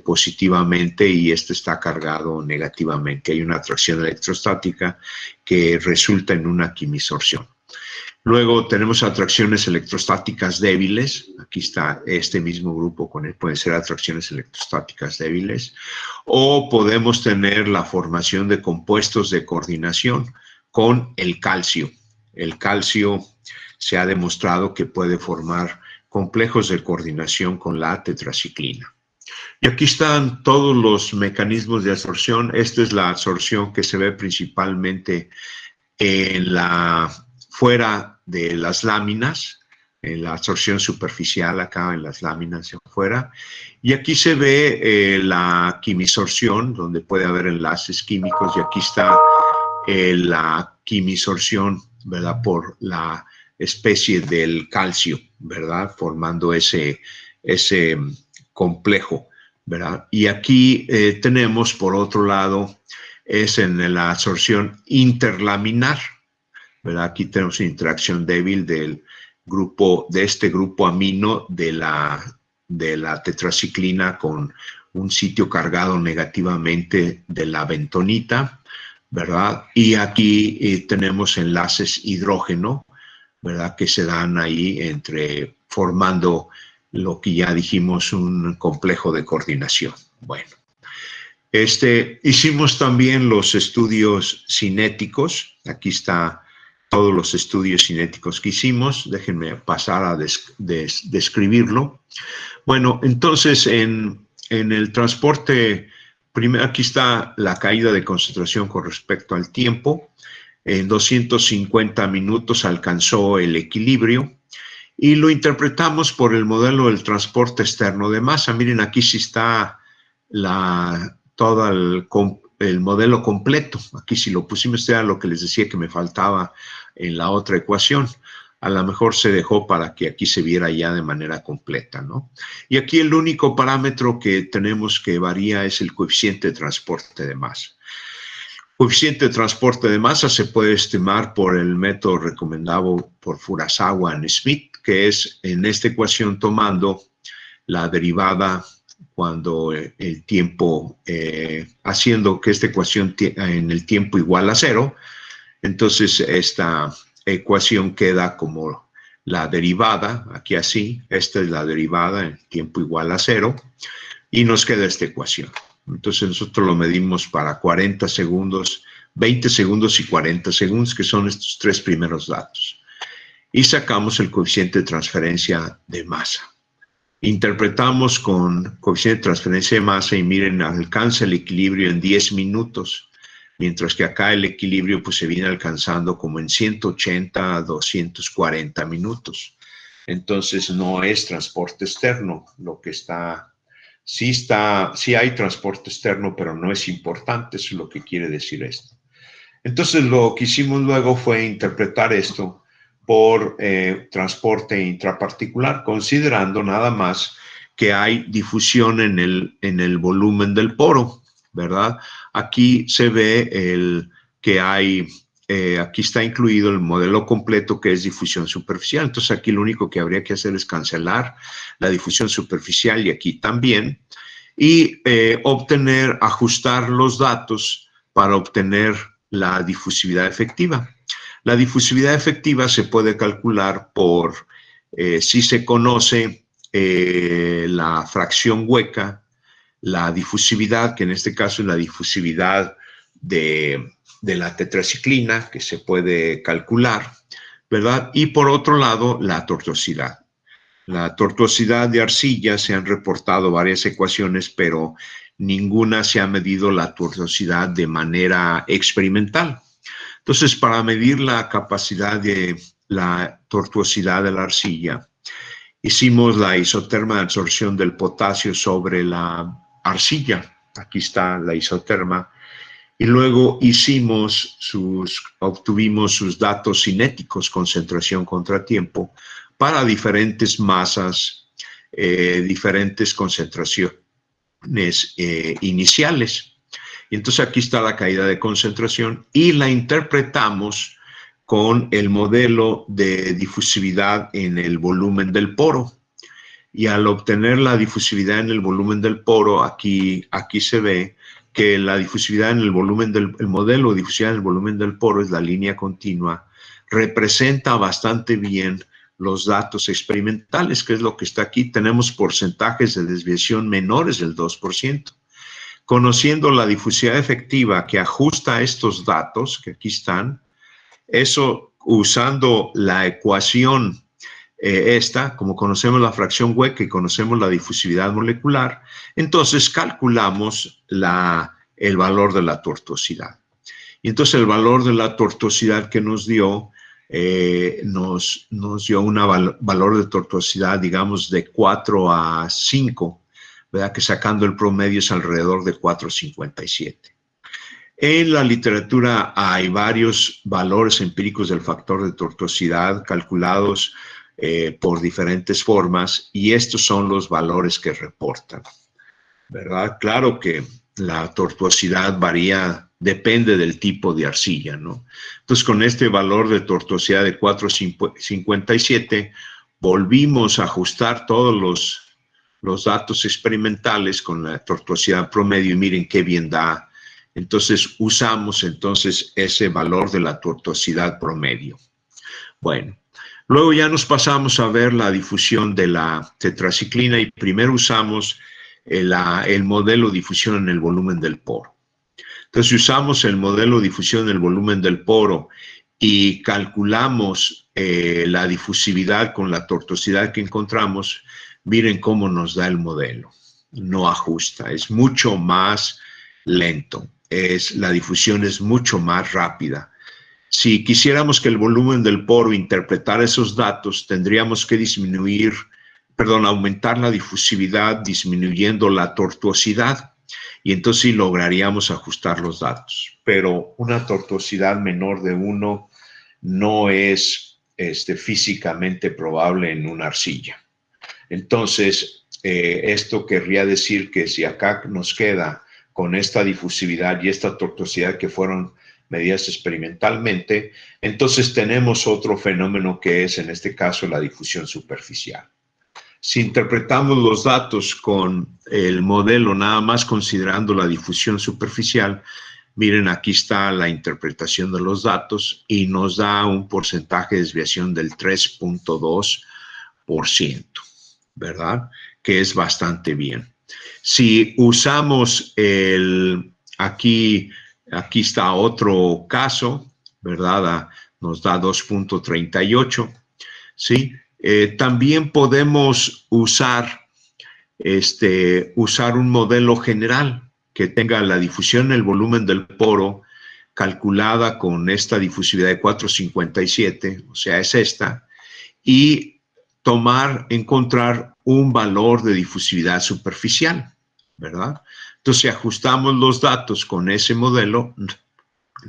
[SPEAKER 2] positivamente y este está cargado negativamente. Hay una atracción electrostática que resulta en una quimisorción. Luego tenemos atracciones electrostáticas débiles. Aquí está este mismo grupo con él. Pueden ser atracciones electrostáticas débiles. O podemos tener la formación de compuestos de coordinación con el calcio. El calcio se ha demostrado que puede formar complejos de coordinación con la tetraciclina. Y aquí están todos los mecanismos de absorción. Esta es la absorción que se ve principalmente en fuera de las láminas, en la absorción superficial acá en las láminas hacia afuera. Y aquí se ve la quimisorción, donde puede haber enlaces químicos, y aquí está la quimisorción, ¿verdad? Por la especie del calcio, ¿verdad? Formando ese complejo, ¿verdad? Y aquí tenemos, por otro lado, es en la absorción interlaminar, ¿verdad? Aquí tenemos una interacción débil de este grupo amino de la tetraciclina con un sitio cargado negativamente de la bentonita, ¿verdad? Y aquí tenemos enlaces hidrógeno, ¿verdad? Que se dan ahí formando lo que ya dijimos, un complejo de coordinación. Bueno, hicimos también los estudios cinéticos. Aquí está todos los estudios cinéticos que hicimos. Déjenme pasar a describirlo. Bueno, entonces en el transporte, primero aquí está la caída de concentración con respecto al tiempo. En 250 minutos alcanzó el equilibrio y lo interpretamos por el modelo del transporte externo de masa. Miren, aquí sí está todo el modelo completo. Aquí si lo pusimos, era lo que les decía que me faltaba en la otra ecuación. A lo mejor se dejó para que aquí se viera ya de manera completa, ¿no? Y aquí el único parámetro que tenemos que varía es el coeficiente de transporte de masa. Coeficiente de transporte de masa se puede estimar por el método recomendado por Furusawa y Smith, que es en esta ecuación tomando la derivada cuando el tiempo, haciendo que esta ecuación en el tiempo igual a 0, entonces esta ecuación queda como la derivada, aquí así, esta es la derivada en tiempo igual a 0, y nos queda esta ecuación. Entonces nosotros lo medimos para 40 segundos, 20 segundos y 40 segundos, que son estos tres primeros datos. Y sacamos el coeficiente de transferencia de masa. Interpretamos con coeficiente de transferencia de masa y miren, alcanza el equilibrio en 10 minutos, mientras que acá el equilibrio pues se viene alcanzando como en 180 a 240 minutos. Entonces no es transporte externo, lo que está, sí hay transporte externo, pero no es importante, eso es lo que quiere decir esto. Entonces lo que hicimos luego fue interpretar esto por transporte intraparticular, considerando nada más que hay difusión en el volumen del poro, ¿verdad? Aquí se ve que hay, aquí está incluido el modelo completo que es difusión superficial. Entonces aquí lo único que habría que hacer es cancelar la difusión superficial y aquí también, y ajustar los datos para obtener la difusividad efectiva. La difusividad efectiva se puede calcular por si se conoce la fracción hueca, la difusividad, que en este caso es la difusividad de la tetraciclina, que se puede calcular, ¿verdad? Y por otro lado, la tortuosidad. La tortuosidad de arcilla, se han reportado varias ecuaciones, pero ninguna se ha medido la tortuosidad de manera experimental. Entonces, para medir la capacidad de la tortuosidad de la arcilla, hicimos la isoterma de absorción del potasio sobre la arcilla. Aquí está la isoterma. Y luego obtuvimos sus datos cinéticos, concentración contra tiempo, para diferentes masas, diferentes concentraciones iniciales. Y entonces aquí está la caída de concentración y la interpretamos con el modelo de difusividad en el volumen del poro. Y al obtener la difusividad en el volumen del poro, aquí se ve que la difusividad en el volumen el modelo de difusividad en el volumen del poro es la línea continua, representa bastante bien los datos experimentales, que es lo que está aquí. Tenemos porcentajes de desviación menores del 2%. Conociendo la difusividad efectiva que ajusta a estos datos, que aquí están, eso usando la ecuación como conocemos la fracción hueca y conocemos la difusividad molecular, entonces calculamos el valor de la tortuosidad. Y entonces el valor de la tortuosidad que nos dio, nos dio un valor de tortuosidad, digamos, de 4 a 5, ¿verdad? Que sacando el promedio es alrededor de 4,57. En la literatura hay varios valores empíricos del factor de tortuosidad calculados por diferentes formas, y estos son los valores que reportan, ¿verdad? Claro que la tortuosidad varía, depende del tipo de arcilla, ¿no? Entonces, con este valor de tortuosidad de 4,57, volvimos a ajustar todos los datos experimentales con la tortuosidad promedio y miren qué bien da. Entonces, usamos ese valor de la tortuosidad promedio. Bueno, luego ya nos pasamos a ver la difusión de la tetraciclina y primero usamos el modelo de difusión en el volumen del poro. Entonces, si usamos el modelo de difusión en el volumen del poro y calculamos la difusividad con la tortuosidad que encontramos, miren cómo nos da el modelo. No ajusta, es mucho más lento. La difusión es mucho más rápida. Si quisiéramos que el volumen del poro interpretara esos datos, tendríamos que aumentar la difusividad disminuyendo la tortuosidad, y entonces sí lograríamos ajustar los datos. Pero una tortuosidad menor de 1 no es físicamente probable en una arcilla. Entonces, esto querría decir que si acá nos queda con esta difusividad y esta tortuosidad que fueron medidas experimentalmente, entonces tenemos otro fenómeno que es, en este caso, la difusión superficial. Si interpretamos los datos con el modelo nada más considerando la difusión superficial, miren, aquí está la interpretación de los datos y nos da un porcentaje de desviación del 3,2%, ¿verdad? Que es bastante bien. Si usamos aquí está otro caso, ¿verdad? Nos da 2,38, ¿sí? También podemos usar usar un modelo general que tenga la difusión, el volumen del poro calculada con esta difusividad de 457, o sea, es esta, y encontrar un valor de difusividad superficial, ¿verdad? Entonces, si ajustamos los datos con ese modelo,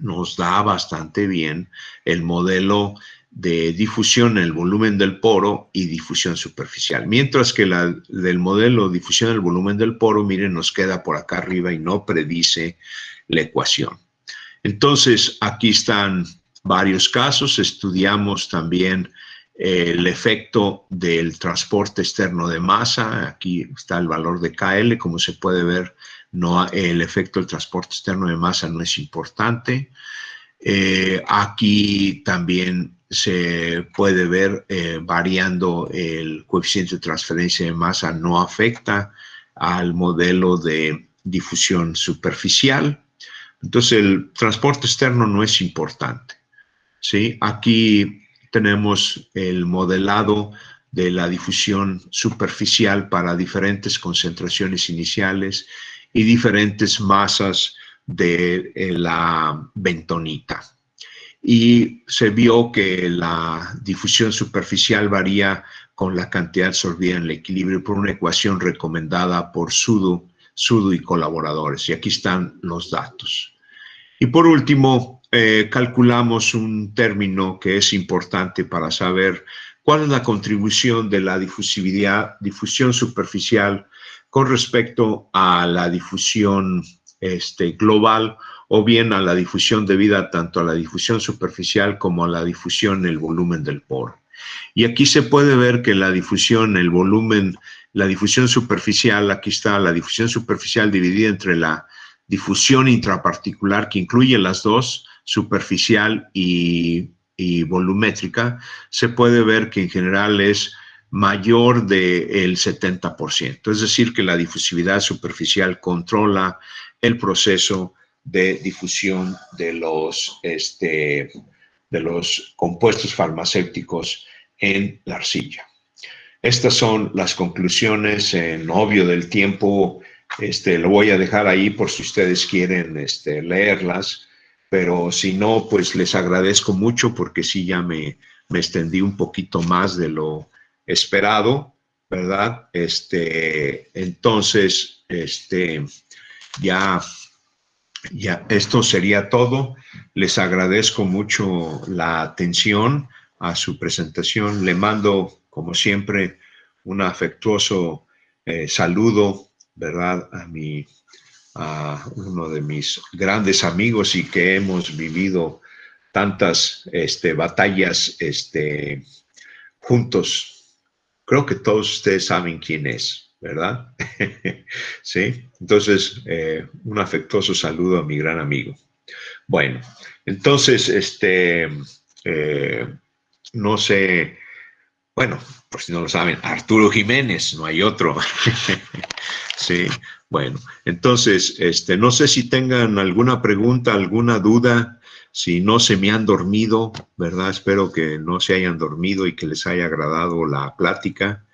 [SPEAKER 2] nos da bastante bien el modelo de difusión en el volumen del poro y difusión superficial. Mientras que del modelo de difusión en el volumen del poro, miren, nos queda por acá arriba y no predice la ecuación. Entonces, aquí están varios casos. Estudiamos también el efecto del transporte externo de masa. Aquí está el valor de KL. Como se puede ver, el efecto del transporte externo de masa no es importante. Aquí también se puede ver variando el coeficiente de transferencia de masa, no afecta al modelo de difusión superficial. Entonces, el transporte externo no es importante, ¿sí? Aquí tenemos el modelado de la difusión superficial para diferentes concentraciones iniciales y diferentes masas de la bentonita. Y se vio que la difusión superficial varía con la cantidad absorbida en el equilibrio por una ecuación recomendada por Sudo y colaboradores. Y aquí están los datos. Y por último, calculamos un término que es importante para saber cuál es la contribución de la difusión superficial con respecto a la difusión global, o bien a la difusión debida tanto a la difusión superficial como a la difusión en el volumen del poro. Y aquí se puede ver que la difusión, el volumen, la difusión superficial, aquí está la difusión superficial dividida entre la difusión intraparticular, que incluye las dos, superficial y volumétrica, se puede ver que en general es mayor del 70%. Es decir, que la difusividad superficial controla el proceso de difusión de los compuestos farmacéuticos en la arcilla. Estas son las conclusiones. En obvio del tiempo, lo voy a dejar ahí por si ustedes quieren leerlas, pero si no, pues les agradezco mucho porque sí ya me extendí un poquito más de lo esperado, ¿verdad? Entonces, ya esto sería todo. Les agradezco mucho la atención a su presentación. Le mando, como siempre, un afectuoso saludo, ¿verdad? A uno de mis grandes amigos y que hemos vivido tantas batallas juntos. Creo que todos ustedes saben quién es, ¿verdad? Sí, entonces un afectuoso saludo a mi gran amigo. Bueno, entonces, no sé, bueno, por si no lo saben, Arturo Jiménez, no hay otro. Sí, bueno, entonces, no sé si tengan alguna pregunta, alguna duda, si no se me han dormido, ¿verdad? Espero que no se hayan dormido y que les haya agradado la plática.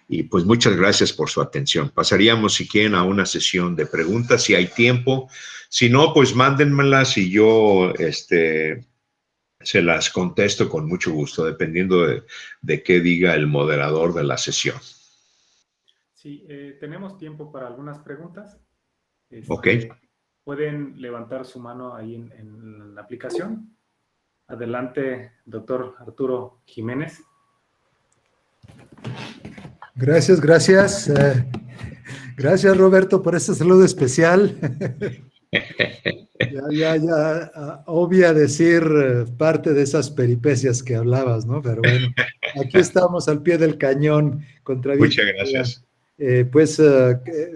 [SPEAKER 2] Y pues muchas gracias por su atención. Pasaríamos, si quieren, a una sesión de preguntas, si hay tiempo. Si no, pues mándenmelas y yo se las contesto con mucho gusto, dependiendo de qué diga el moderador de la sesión.
[SPEAKER 1] Sí, tenemos tiempo para algunas preguntas.
[SPEAKER 2] Ok.
[SPEAKER 1] Pueden levantar su mano ahí en la aplicación. Adelante, doctor Arturo Jiménez.
[SPEAKER 4] Gracias. Gracias, Roberto, por este saludo especial. Ya, obvia decir parte de esas peripecias que hablabas, ¿no? Pero bueno, aquí estamos al pie del cañón.
[SPEAKER 2] Muchas gracias.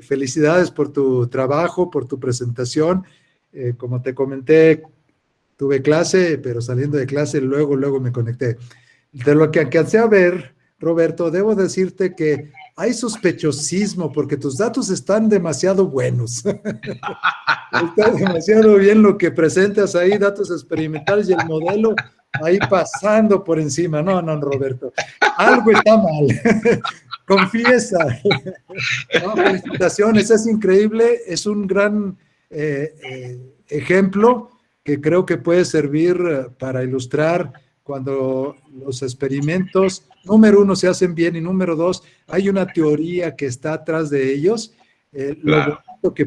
[SPEAKER 4] Felicidades por tu trabajo, por tu presentación. Como te comenté, tuve clase, pero saliendo de clase, luego me conecté. De lo que alcancé a ver, Roberto, debo decirte que hay sospechosismo porque tus datos están demasiado buenos. Está demasiado bien lo que presentas ahí, datos experimentales y el modelo ahí pasando por encima. No, Roberto, algo está mal. Confiesa. No, felicitaciones, es increíble, es un gran ejemplo que creo que puede servir para ilustrar cuando los experimentos, número uno, se hacen bien y número dos, hay una teoría que está atrás de ellos, lo
[SPEAKER 2] Claro.
[SPEAKER 4] bonito que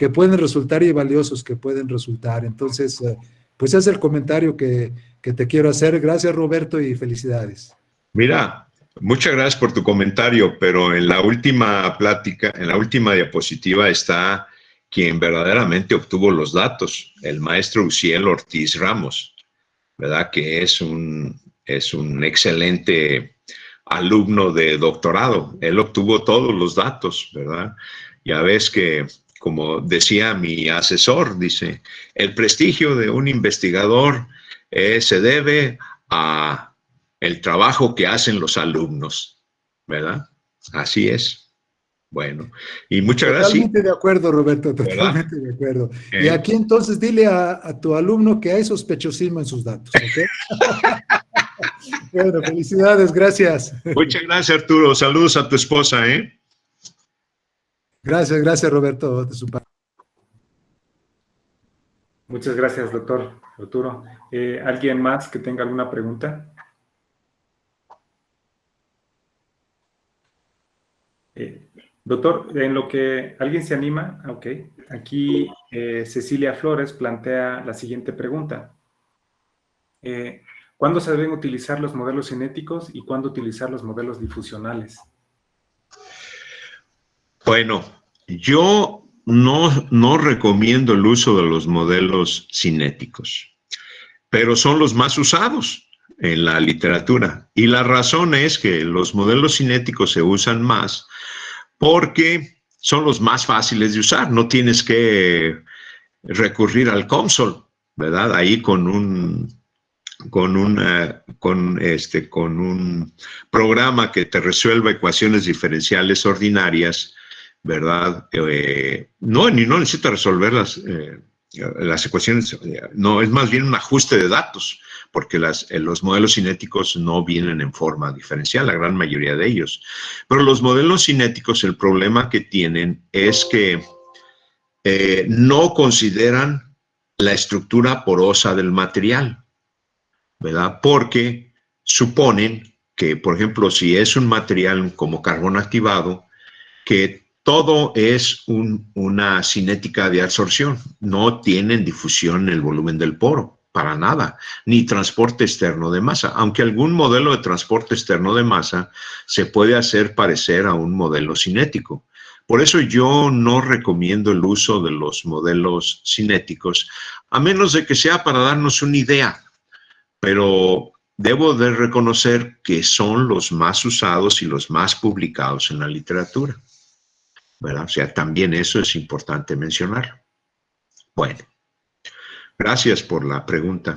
[SPEAKER 4] pueden resultar y valiosos que pueden resultar. Entonces, pues es el comentario que te quiero hacer. Gracias, Roberto, y felicidades.
[SPEAKER 2] Mira, muchas gracias por tu comentario, pero en la última plática, en la última diapositiva está quien verdaderamente obtuvo los datos, el maestro Uciel Ortiz Ramos, ¿verdad? Que es un excelente alumno de doctorado. Él obtuvo todos los datos, ¿verdad? Ya ves que, como decía mi asesor, dice, el prestigio de un investigador se debe a el trabajo que hacen los alumnos, ¿verdad? Así es. Bueno, y muchas gracias.
[SPEAKER 4] Totalmente de acuerdo, Roberto,
[SPEAKER 2] ¿verdad?
[SPEAKER 4] totalmente de acuerdo. Y aquí entonces dile a tu alumno que hay sospechosismo en sus datos, ¿ok? Bueno, felicidades, gracias.
[SPEAKER 2] Muchas gracias, Arturo. Saludos a tu esposa, ¿eh?
[SPEAKER 4] Gracias, Roberto, de su parte.
[SPEAKER 1] Muchas gracias, doctor Arturo. ¿Alguien más que tenga alguna pregunta? Doctor, en lo que alguien se anima, ok. Aquí Cecilia Flores plantea la siguiente pregunta. ¿Cuándo se deben utilizar los modelos cinéticos y cuándo utilizar los modelos difusionales?
[SPEAKER 2] Bueno, yo no recomiendo el uso de los modelos cinéticos, pero son los más usados en la literatura. Y la razón es que los modelos cinéticos se usan más porque son los más fáciles de usar. No tienes que recurrir al console, ¿verdad? Ahí con un programa que te resuelva ecuaciones diferenciales ordinarias, ¿verdad? No necesita resolver las ecuaciones, no, es más bien un ajuste de datos, porque los modelos cinéticos no vienen en forma diferencial, la gran mayoría de ellos. Pero los modelos cinéticos, el problema que tienen es que no consideran la estructura porosa del material, ¿verdad? Porque suponen que, por ejemplo, si es un material como carbón activado, que todo es una cinética de absorción, no tienen difusión en el volumen del poro, para nada, ni transporte externo de masa, aunque algún modelo de transporte externo de masa se puede hacer parecer a un modelo cinético. Por eso yo no recomiendo el uso de los modelos cinéticos, a menos de que sea para darnos una idea, pero debo de reconocer que son los más usados y los más publicados en la literatura, ¿verdad? O sea, también eso es importante mencionarlo. Bueno, gracias por la pregunta.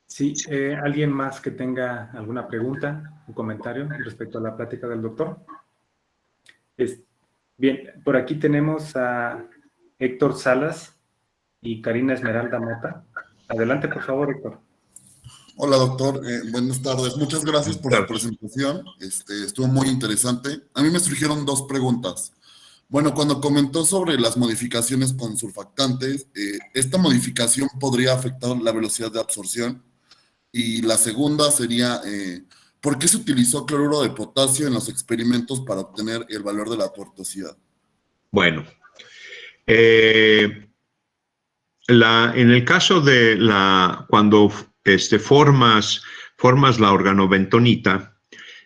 [SPEAKER 1] Sí, ¿alguien más que tenga alguna pregunta o comentario respecto a la plática del doctor? Bien, por aquí tenemos a Héctor Salas y Karina Esmeralda Mota. Adelante, por favor, Héctor.
[SPEAKER 5] Hola, doctor. Buenas tardes. Muchas gracias por su presentación. Estuvo muy interesante. A mí me surgieron dos preguntas. Bueno, cuando comentó sobre las modificaciones con surfactantes, ¿esta modificación podría afectar la velocidad de absorción? Y la segunda sería, ¿por qué se utilizó cloruro de potasio en los experimentos para obtener el valor de la tortuosidad?
[SPEAKER 2] Bueno, en el caso de cuando formas la organobentonita,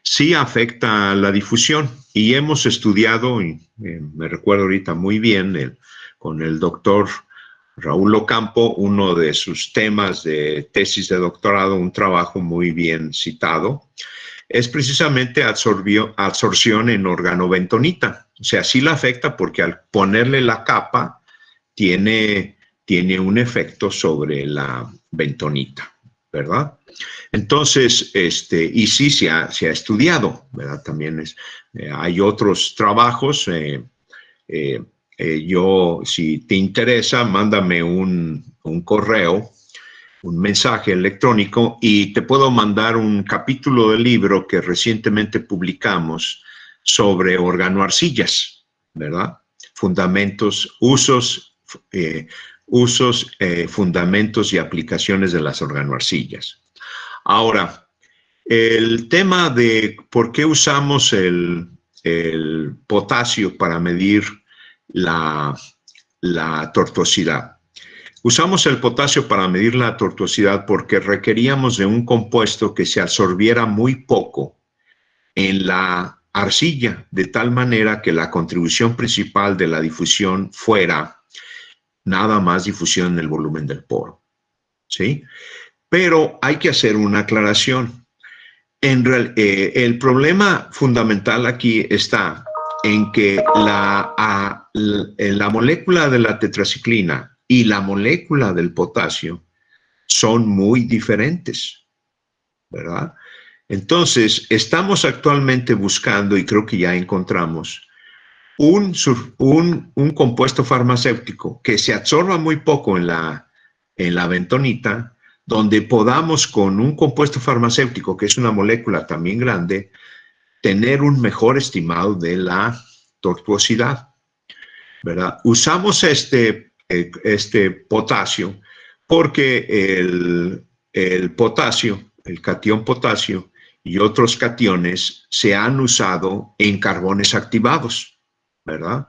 [SPEAKER 2] sí afecta la difusión y hemos estudiado, y me recuerdo ahorita muy bien, con el doctor Raúl Ocampo, uno de sus temas de tesis de doctorado, un trabajo muy bien citado, es precisamente absorción en organobentonita. O sea, sí la afecta porque al ponerle la capa tiene un efecto sobre la bentonita, ¿verdad? Entonces, y sí se ha estudiado, ¿verdad? También hay otros trabajos. Si te interesa, mándame un correo, un mensaje electrónico y te puedo mandar un capítulo del libro que recientemente publicamos sobre organoarcillas, ¿verdad? Fundamentos, fundamentos y aplicaciones de las organoarcillas. Ahora, el tema de por qué usamos el potasio para medir la tortuosidad. Usamos el potasio para medir la tortuosidad porque requeríamos de un compuesto que se absorbiera muy poco en la arcilla, de tal manera que la contribución principal de la difusión fuera nada más difusión en el volumen del poro, ¿sí? Pero hay que hacer una aclaración. El problema fundamental aquí está en que la molécula de la tetraciclina y la molécula del potasio son muy diferentes, ¿verdad? Entonces, estamos actualmente buscando, y creo que ya encontramos, un compuesto farmacéutico que se absorba muy poco en la bentonita, donde podamos con un compuesto farmacéutico, que es una molécula también grande, tener un mejor estimado de la tortuosidad, ¿verdad? Usamos este potasio porque el potasio, el catión potasio y otros cationes se han usado en carbones activados, ¿verdad?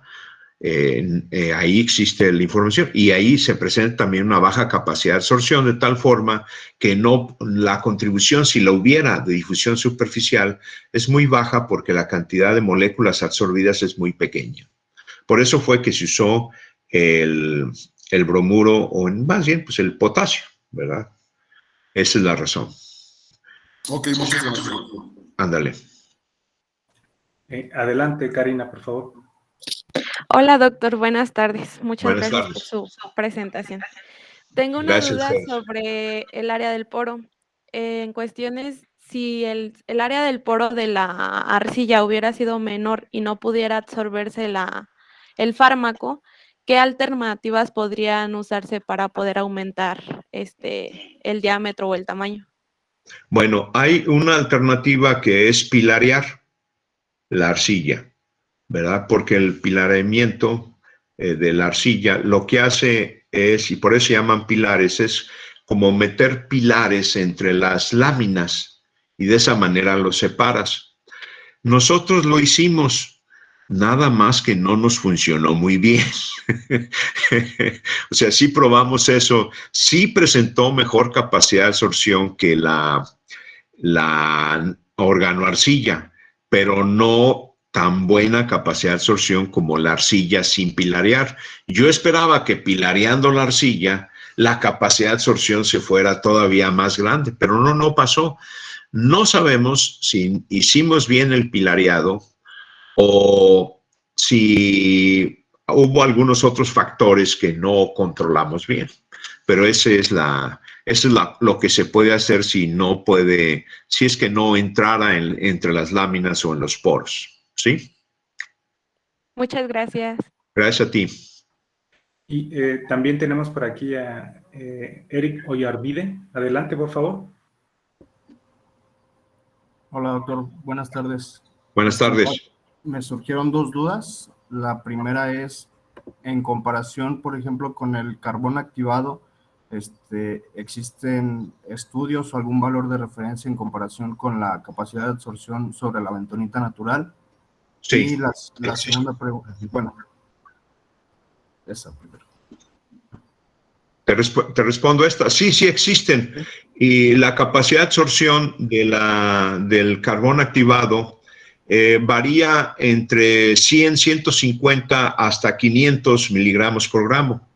[SPEAKER 2] Ahí existe la información y ahí se presenta también una baja capacidad de absorción, de tal forma que la contribución, si la hubiera, de difusión superficial es muy baja porque la cantidad de moléculas absorbidas es muy pequeña. Por eso fue que se usó el bromuro, o más bien pues el potasio, ¿verdad? Esa es la razón.
[SPEAKER 5] Ok, muchas gracias.
[SPEAKER 2] Ándale.
[SPEAKER 1] Adelante, Karina, por favor.
[SPEAKER 6] Hola, doctor. Buenas tardes. Muchas
[SPEAKER 2] Buenas
[SPEAKER 6] gracias
[SPEAKER 2] tardes.
[SPEAKER 6] por su presentación. Tengo una
[SPEAKER 2] Gracias,
[SPEAKER 6] duda
[SPEAKER 2] Jorge.
[SPEAKER 6] sobre el área del poro. En cuestiones, si el área del poro de la arcilla hubiera sido menor y no pudiera absorberse el fármaco, ¿qué alternativas podrían usarse para poder aumentar el diámetro o el tamaño?
[SPEAKER 2] Bueno, hay una alternativa que es pilarear la arcilla, ¿verdad? Porque el pilareamiento de la arcilla lo que hace es, y por eso se llaman pilares, es como meter pilares entre las láminas y de esa manera los separas. Nosotros lo hicimos, nada más que no nos funcionó muy bien. O sea, sí probamos eso, sí presentó mejor capacidad de absorción que la organoarcilla, pero no tan buena capacidad de absorción como la arcilla sin pilarear. Yo esperaba que pilareando la arcilla, la capacidad de absorción se fuera todavía más grande, pero no pasó. No sabemos si hicimos bien el pilareado o si hubo algunos otros factores que no controlamos bien, pero eso es lo que se puede hacer si es que no entrara entre las láminas o en los poros, ¿sí?
[SPEAKER 6] Muchas gracias.
[SPEAKER 2] Gracias a ti.
[SPEAKER 1] Y también tenemos por aquí a Eric Oyarbide. Adelante, por favor.
[SPEAKER 7] Hola, doctor. Buenas tardes.
[SPEAKER 2] Buenas tardes.
[SPEAKER 7] Me surgieron dos dudas. La primera es, en comparación, por ejemplo, con el carbón activado, ¿existen estudios o algún valor de referencia en comparación con la capacidad de absorción sobre la bentonita natural?
[SPEAKER 2] Sí.
[SPEAKER 7] Y la segunda pregunta, bueno, esa primero.
[SPEAKER 2] Te respondo esta. Sí existen. Y la capacidad de absorción del carbón activado varía entre 100, 150 hasta 500 miligramos por gramo.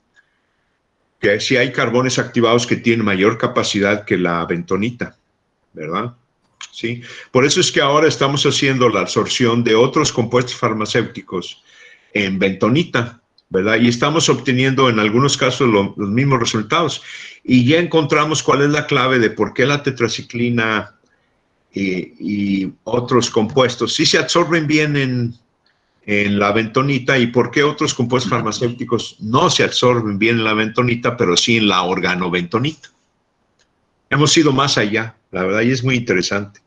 [SPEAKER 2] Que sí hay carbones activados que tienen mayor capacidad que la bentonita, ¿verdad? Sí. Por eso es que ahora estamos haciendo la absorción de otros compuestos farmacéuticos en bentonita, ¿verdad? Y estamos obteniendo en algunos casos los mismos resultados. Y ya encontramos cuál es la clave de por qué la tetraciclina y otros compuestos sí se absorben bien en la bentonita y por qué otros compuestos farmacéuticos no se absorben bien en la bentonita, pero sí en la organobentonita. Hemos ido más allá, la verdad, y es muy interesante.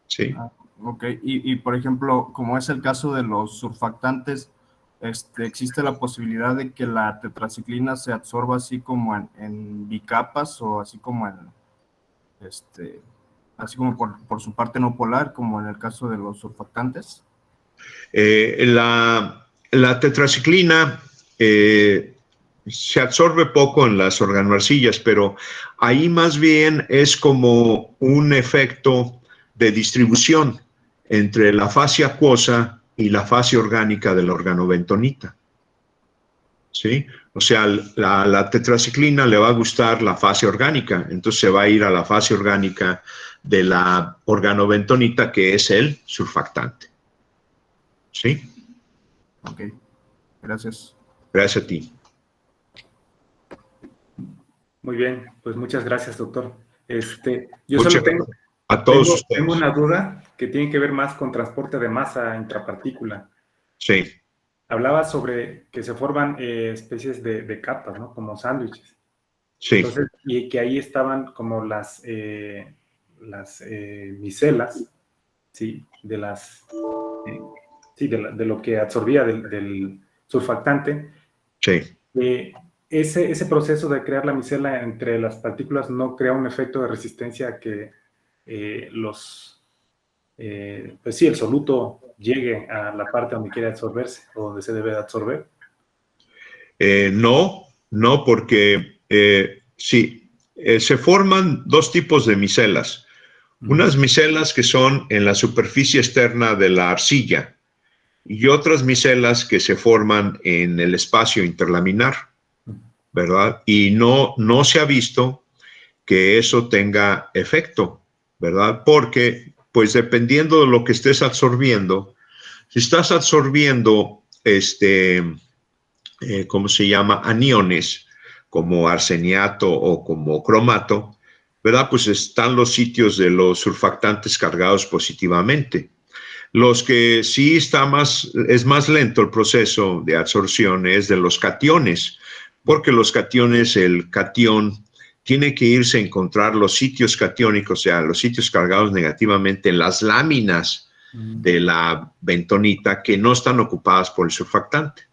[SPEAKER 2] Sí.
[SPEAKER 7] Ok, y por ejemplo, como es el caso de los surfactantes, ¿existe la posibilidad de que la tetraciclina se absorba así como en bicapas o así como así como por su parte no polar, como en el caso de los surfactantes?
[SPEAKER 2] La tetraciclina se absorbe poco en las organoarcillas, pero ahí más bien es como un efecto de distribución entre la fase acuosa y la fase orgánica de la organobentonita. ¿Sí? O sea, la tetraciclina le va a gustar la fase orgánica, entonces se va a ir a la fase orgánica de la organobentonita, que es el surfactante. ¿Sí?
[SPEAKER 7] Ok, gracias.
[SPEAKER 2] Gracias a ti.
[SPEAKER 1] Muy bien, pues muchas gracias, doctor. Yo
[SPEAKER 2] Muchas
[SPEAKER 1] solo
[SPEAKER 2] gracias a todos ustedes.
[SPEAKER 1] tengo una duda que tiene que ver más con transporte de masa intrapartícula.
[SPEAKER 2] Sí,
[SPEAKER 1] Hablaba sobre que se forman especies de capas, ¿no? Como sándwiches.
[SPEAKER 2] sí,
[SPEAKER 1] Entonces, y que ahí estaban como las micelas, ¿sí? De lo que absorbía del surfactante.
[SPEAKER 2] sí.
[SPEAKER 1] Ese proceso de crear la micela entre las partículas no crea un efecto de resistencia a que pues sí, el soluto llegue a la parte donde quiere absorberse o donde se debe de absorber.
[SPEAKER 2] No, porque sí, se forman dos tipos de micelas. Unas micelas que son en la superficie externa de la arcilla y otras micelas que se forman en el espacio interlaminar, ¿verdad? Y no se ha visto que eso tenga efecto, ¿verdad? Porque, pues dependiendo de lo que estés absorbiendo, si estás absorbiendo, ¿cómo se llama? Aniones, como arseniato o como cromato, ¿verdad? Pues están los sitios de los surfactantes cargados positivamente. Los que sí es más lento el proceso de absorción es de los cationes, porque los cationes, el catión tiene que irse a encontrar los sitios catiónicos, o sea, los sitios cargados negativamente en las láminas de la bentonita que no están ocupadas por el surfactante.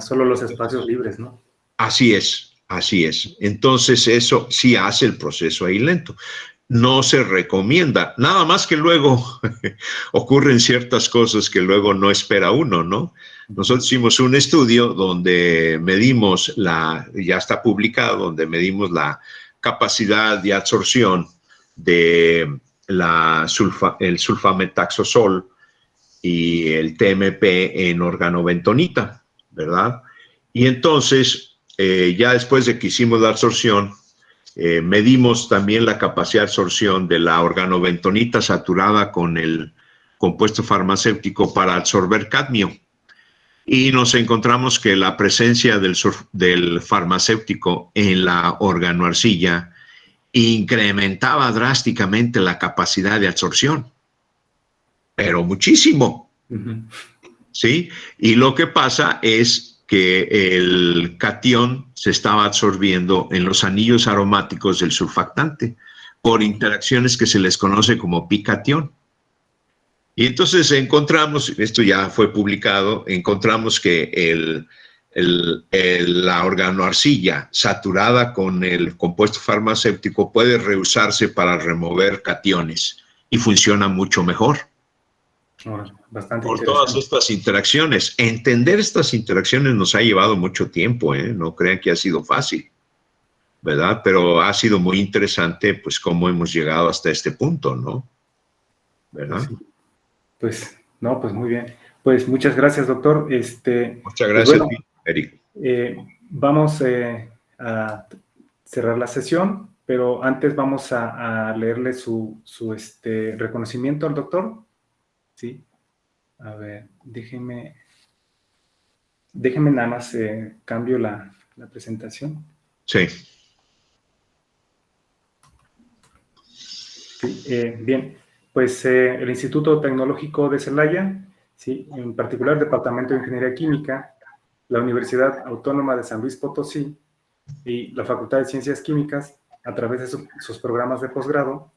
[SPEAKER 1] Solo los espacios libres, ¿no?
[SPEAKER 2] Así es, así es. Entonces eso sí hace el proceso ahí lento. No se recomienda, nada más que luego ocurren ciertas cosas que luego no espera uno, ¿no? Nosotros hicimos un estudio donde medimos ya está publicado, donde medimos la capacidad de absorción de el sulfametaxosol y el TMP en organobentonita, ¿verdad? Y entonces, ya después de que hicimos la absorción, medimos también la capacidad de absorción de la organobentonita saturada con el compuesto farmacéutico para absorber cadmio. Y nos encontramos que la presencia del farmacéutico en la organoarcilla incrementaba drásticamente la capacidad de absorción, pero muchísimo. ¿Sí? Y lo que pasa es que el catión se estaba absorbiendo en los anillos aromáticos del surfactante por interacciones que se les conoce como picatión. Y entonces encontramos, esto ya fue publicado, encontramos que la organoarcilla saturada con el compuesto farmacéutico puede reusarse para remover cationes y funciona mucho mejor.
[SPEAKER 1] Bastante
[SPEAKER 2] Por todas estas interacciones. Entender estas interacciones nos ha llevado mucho tiempo, ¿eh? No crean que ha sido fácil, ¿verdad? Pero ha sido muy interesante, pues, cómo hemos llegado hasta este punto, ¿no? ¿Verdad?
[SPEAKER 1] Pues muy bien. Pues muchas gracias, doctor.
[SPEAKER 2] Muchas gracias a ti, Eric.
[SPEAKER 1] Vamos a cerrar la sesión, pero antes vamos a leerle su reconocimiento al doctor. Sí. A ver, déjeme nada más cambio la presentación.
[SPEAKER 2] Sí.
[SPEAKER 1] Sí, bien, pues el Instituto Tecnológico de Celaya, sí, en particular el Departamento de Ingeniería Química, la Universidad Autónoma de San Luis Potosí y la Facultad de Ciencias Químicas, a través de sus programas de posgrado,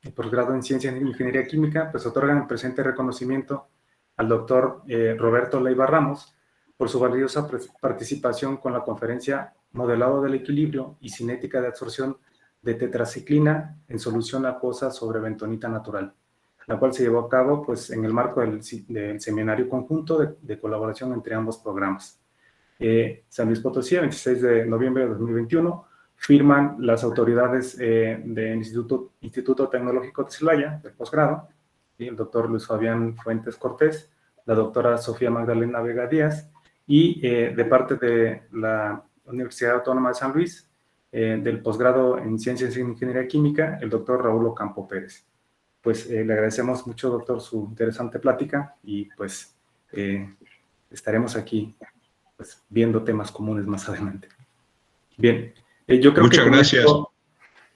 [SPEAKER 1] y posgrado en Ciencias e Ingeniería Química, pues otorgan el presente reconocimiento al doctor Roberto Leiva Ramos por su valiosa participación con la conferencia Modelado del Equilibrio y Cinética de Absorción de Tetraciclina en solución acuosa sobre bentonita natural, la cual se llevó a cabo pues, en el marco del seminario conjunto de colaboración entre ambos programas. San Luis Potosí, el 26 de noviembre de 2021, firman las autoridades del Instituto Tecnológico de Celaya, del posgrado, el doctor Luis Fabián Fuentes Cortés, la doctora Sofía Magdalena Vega Díaz, y de parte de la Universidad Autónoma de San Luis, del posgrado en Ciencias e Ingeniería Química, el doctor Raúl Ocampo Pérez. Pues le agradecemos mucho, doctor, su interesante plática y pues estaremos aquí pues, viendo temas comunes más adelante. Bien, yo creo
[SPEAKER 2] Muchas
[SPEAKER 1] que
[SPEAKER 2] gracias.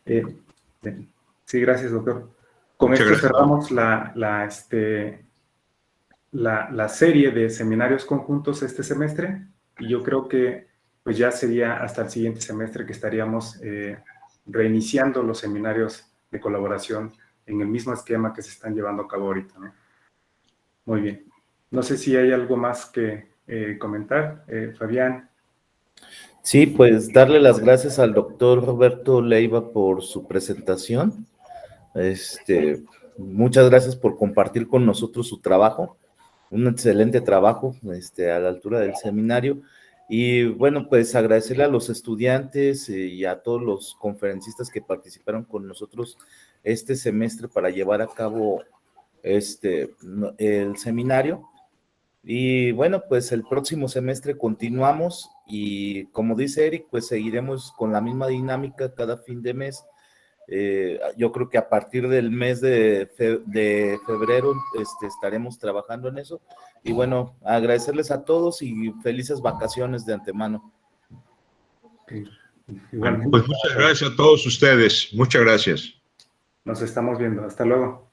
[SPEAKER 1] Esto, sí, gracias, doctor. Con
[SPEAKER 2] Muchas
[SPEAKER 1] esto
[SPEAKER 2] gracias.
[SPEAKER 1] cerramos la serie de seminarios conjuntos este semestre y yo creo que pues ya sería hasta el siguiente semestre que estaríamos reiniciando los seminarios de colaboración en el mismo esquema que se están llevando a cabo ahorita, ¿no? Muy bien. No sé si hay algo más que comentar, Fabián.
[SPEAKER 3] Sí, pues darle las gracias al doctor Roberto Leiva por su presentación. Muchas gracias por compartir con nosotros su trabajo, un excelente trabajo a la altura del seminario. Y bueno, pues agradecerle a los estudiantes y a todos los conferencistas que participaron con nosotros este semestre para llevar a cabo el seminario. Y bueno, pues el próximo semestre continuamos y como dice Eric, pues seguiremos con la misma dinámica cada fin de mes. Yo creo que a partir del mes de febrero estaremos trabajando en eso. Y bueno, agradecerles a todos y felices vacaciones de antemano.
[SPEAKER 1] Igualmente.
[SPEAKER 2] Pues muchas gracias a todos ustedes. Muchas gracias.
[SPEAKER 1] Nos estamos viendo. Hasta luego.